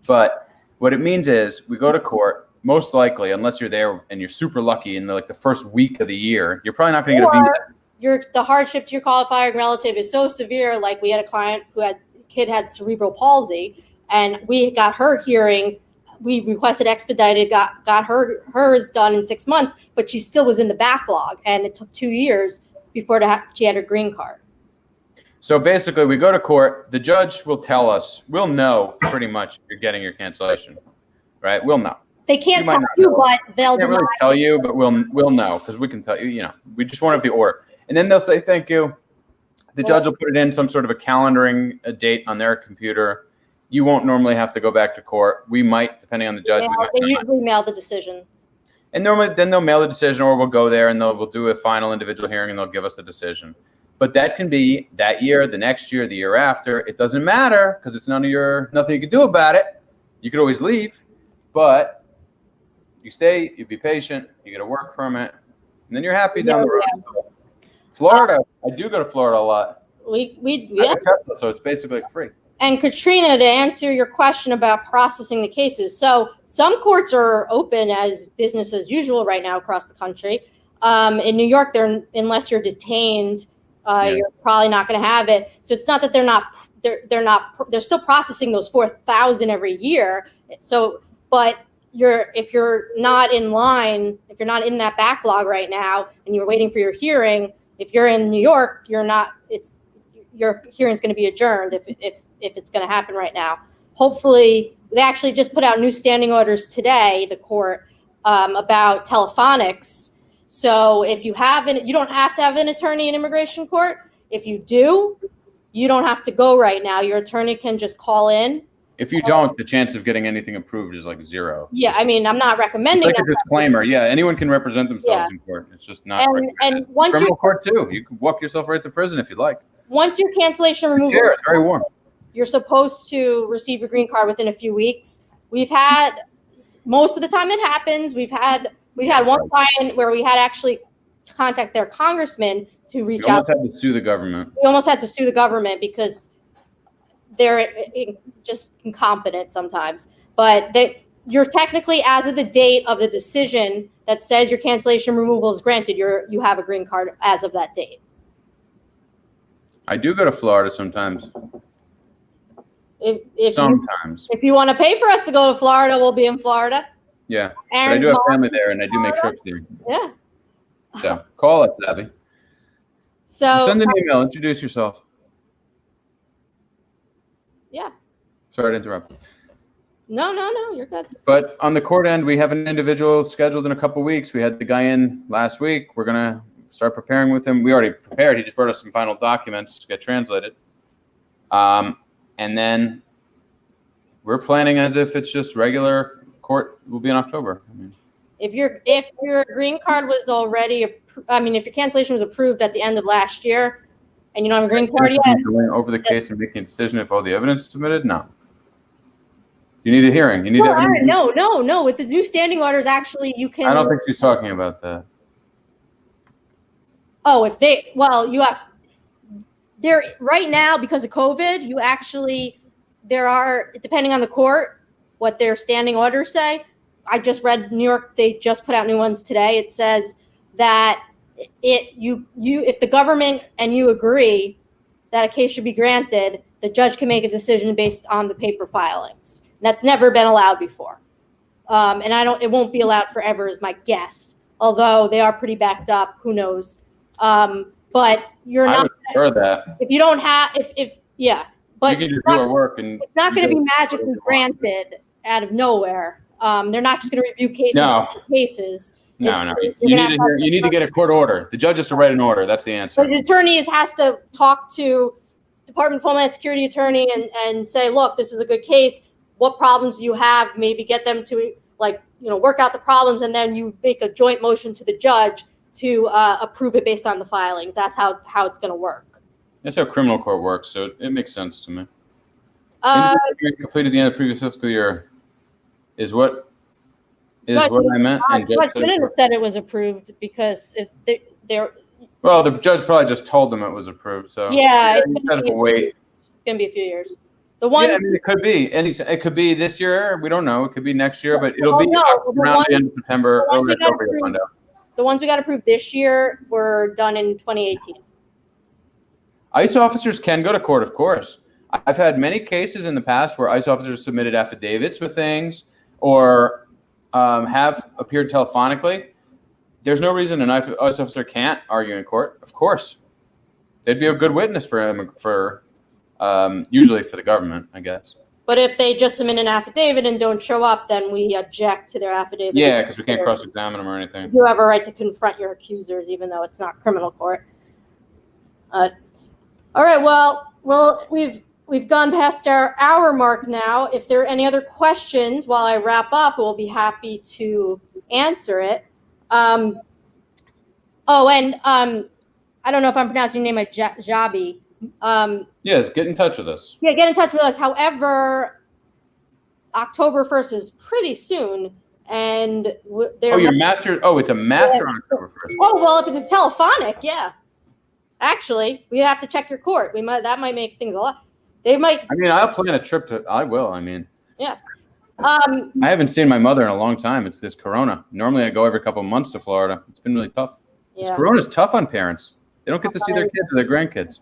But what it means is we go to court, most likely, unless you're there and you're super lucky in the first week of the year, you're probably not going to get a visa. The hardship to your qualifying relative is so severe. Like, we had a client who had cerebral palsy, and we got her hearing. We requested expedited, got hers done in 6 months, but she still was in the backlog, and it took 2 years before she had her green card. So basically, we go to court. The judge will tell us. We'll know pretty much you're getting your cancellation, right? We'll know. They can't tell you, but they'll can't really tell you, but we'll know, because we can tell you. We just won't have the order, and then they'll say thank you. The judge will put it in some sort of a calendaring date on their computer. You won't normally have to go back to court. We might, depending on the judge. Yeah, they usually mail the decision. And normally, then they'll mail the decision, or we'll go there and we'll do a final individual hearing, and they'll give us a decision. But that can be that year, the next year, the year after. It doesn't matter, because it's nothing you can do about it. You could always leave, but you stay, you be patient, you get a work permit, and then you're happy down the road. Yeah. Florida, I do go to Florida a lot. So it's basically free. And Katrina, to answer your question about processing the cases, so some courts are open as business as usual right now across the country. In New York, unless you're detained, you're probably not going to have it. So it's not that they're still processing those 4,000 every year. So, but if you're not in line, if you're not in that backlog right now, and you're waiting for your hearing, if you're in New York, your hearing is going to be adjourned if it's going to happen right now. Hopefully, they actually just put out new standing orders today, the court, about telephonics. So if you don't have to have an attorney in immigration court. If you do, you don't have to go right now. Your attorney can just call in. If you don't, the chance of getting anything approved is like zero. Yeah, I mean, I'm not recommending it's like a disclaimer. Yeah, anyone can represent themselves in court. It's just not. And once criminal court too, you can walk yourself right to prison if you'd like. Once your cancellation removal, it's very warm. You're supposed to receive your green card within a few weeks. We've had, most of the time it happens. We've had one client where we had actually to contact their congressman to reach out. We almost had to sue the government. We almost had to sue the government because they're just incompetent sometimes. But you're technically, as of the date of the decision that says your cancellation removal is granted, you have a green card as of that date. I do go to Florida sometimes. Sometimes. If you want to pay for us to go to Florida, we'll be in Florida. Yeah, Aaron's but I do have mom, family there, and I do make trips there. Yeah. So call us, Abby. So send an email. Introduce yourself. Yeah. Sorry to interrupt. No, you're good. But on the court end, we have an individual scheduled in a couple weeks. We had the guy in last week. We're gonna start preparing with him. We already prepared. He just brought us some final documents to get translated. And then we're planning as if it's just regular court will be in October. If your green card was already, if your cancellation was approved at the end of last year, and you don't have a green card yet, over the case and making a decision if all the evidence is submitted, no. You need a hearing. You need evidence. No. With the new standing orders, actually, you can. I don't think she's talking about that. Oh, you have. There right now, because of COVID, there are, depending on the court, what their standing orders say. I just read New York, they just put out new ones today. It says that if the government and you agree that a case should be granted, the judge can make a decision based on the paper filings. That's never been allowed before. And it won't be allowed forever is my guess. Although they are pretty backed up, who knows? But you're not. I would prefer that. If you don't have, but you can just do our work, and it's not going to be magically granted out of nowhere. They're not just going to review cases. No. No. You need to get a court order. The judge has to write an order. That's the answer. But the attorney has to talk to Department of Homeland Security attorney and say, look, this is a good case. What problems do you have? Maybe get them to work out the problems, and then you make a joint motion to the judge to approve it based on the filings. That's how it's going to work. That's how criminal court works, so it makes sense to me. Completed the end of the previous fiscal year is what I meant. Judge couldn't have said it was approved because they're. Well, the judge probably just told them it was approved. So yeah, it's going to wait. It's going to be a few years. It could be. It could be this year. We don't know. It could be next year, but it'll be around the end of September. The ones we got approved this year were done in 2018. ICE officers can go to court, of course. I've had many cases in the past where ICE officers submitted affidavits with things or have appeared telephonically. There's no reason an ICE officer can't argue in court. Of course. They'd be a good witness for usually for the government, I guess. But if they just submit an affidavit and don't show up, then we object to their affidavit. Yeah, because we can't cross-examine them or anything. You have a right to confront your accusers, even though it's not criminal court. All right. Well, we've gone past our hour mark now. If there are any other questions while I wrap up, we'll be happy to answer it. I don't know if I'm pronouncing your name like Jabi. Yes, get in touch with us. Yeah, get in touch with us. However, October 1st is pretty soon, and your master. Oh, it's a master on October 1st. Oh well, if it's telephonic, yeah. Actually, we'd have to check your court. That might make things a lot. They might. I'll plan a trip to. I will. Yeah. I haven't seen my mother in a long time. It's this Corona. Normally, I go every couple of months to Florida. It's been really tough. Yeah. This Corona's tough on parents. They don't get to see their kids or their grandkids.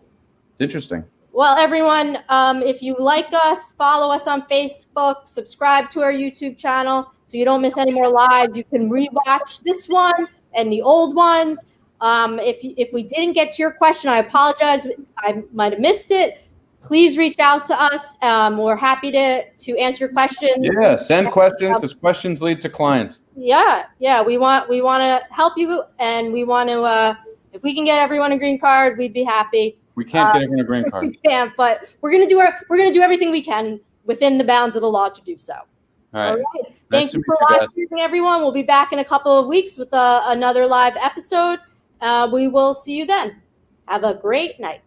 It's interesting. Well, everyone, if you like us, follow us on Facebook, subscribe to our YouTube channel so you don't miss any more lives. You can rewatch this one and the old ones. If we didn't get to your question, I apologize. I might have missed it. Please reach out to us. We're happy to answer your questions. Yeah, send questions because questions lead to clients. Yeah. We want to help you, and we want to. If we can get everyone a green card, we'd be happy. We can't get everyone a green card. We can't, but we're gonna do everything we can within the bounds of the law to do so. All right. Thank you for watching, everyone. We'll be back in a couple of weeks with another live episode. We will see you then. Have a great night.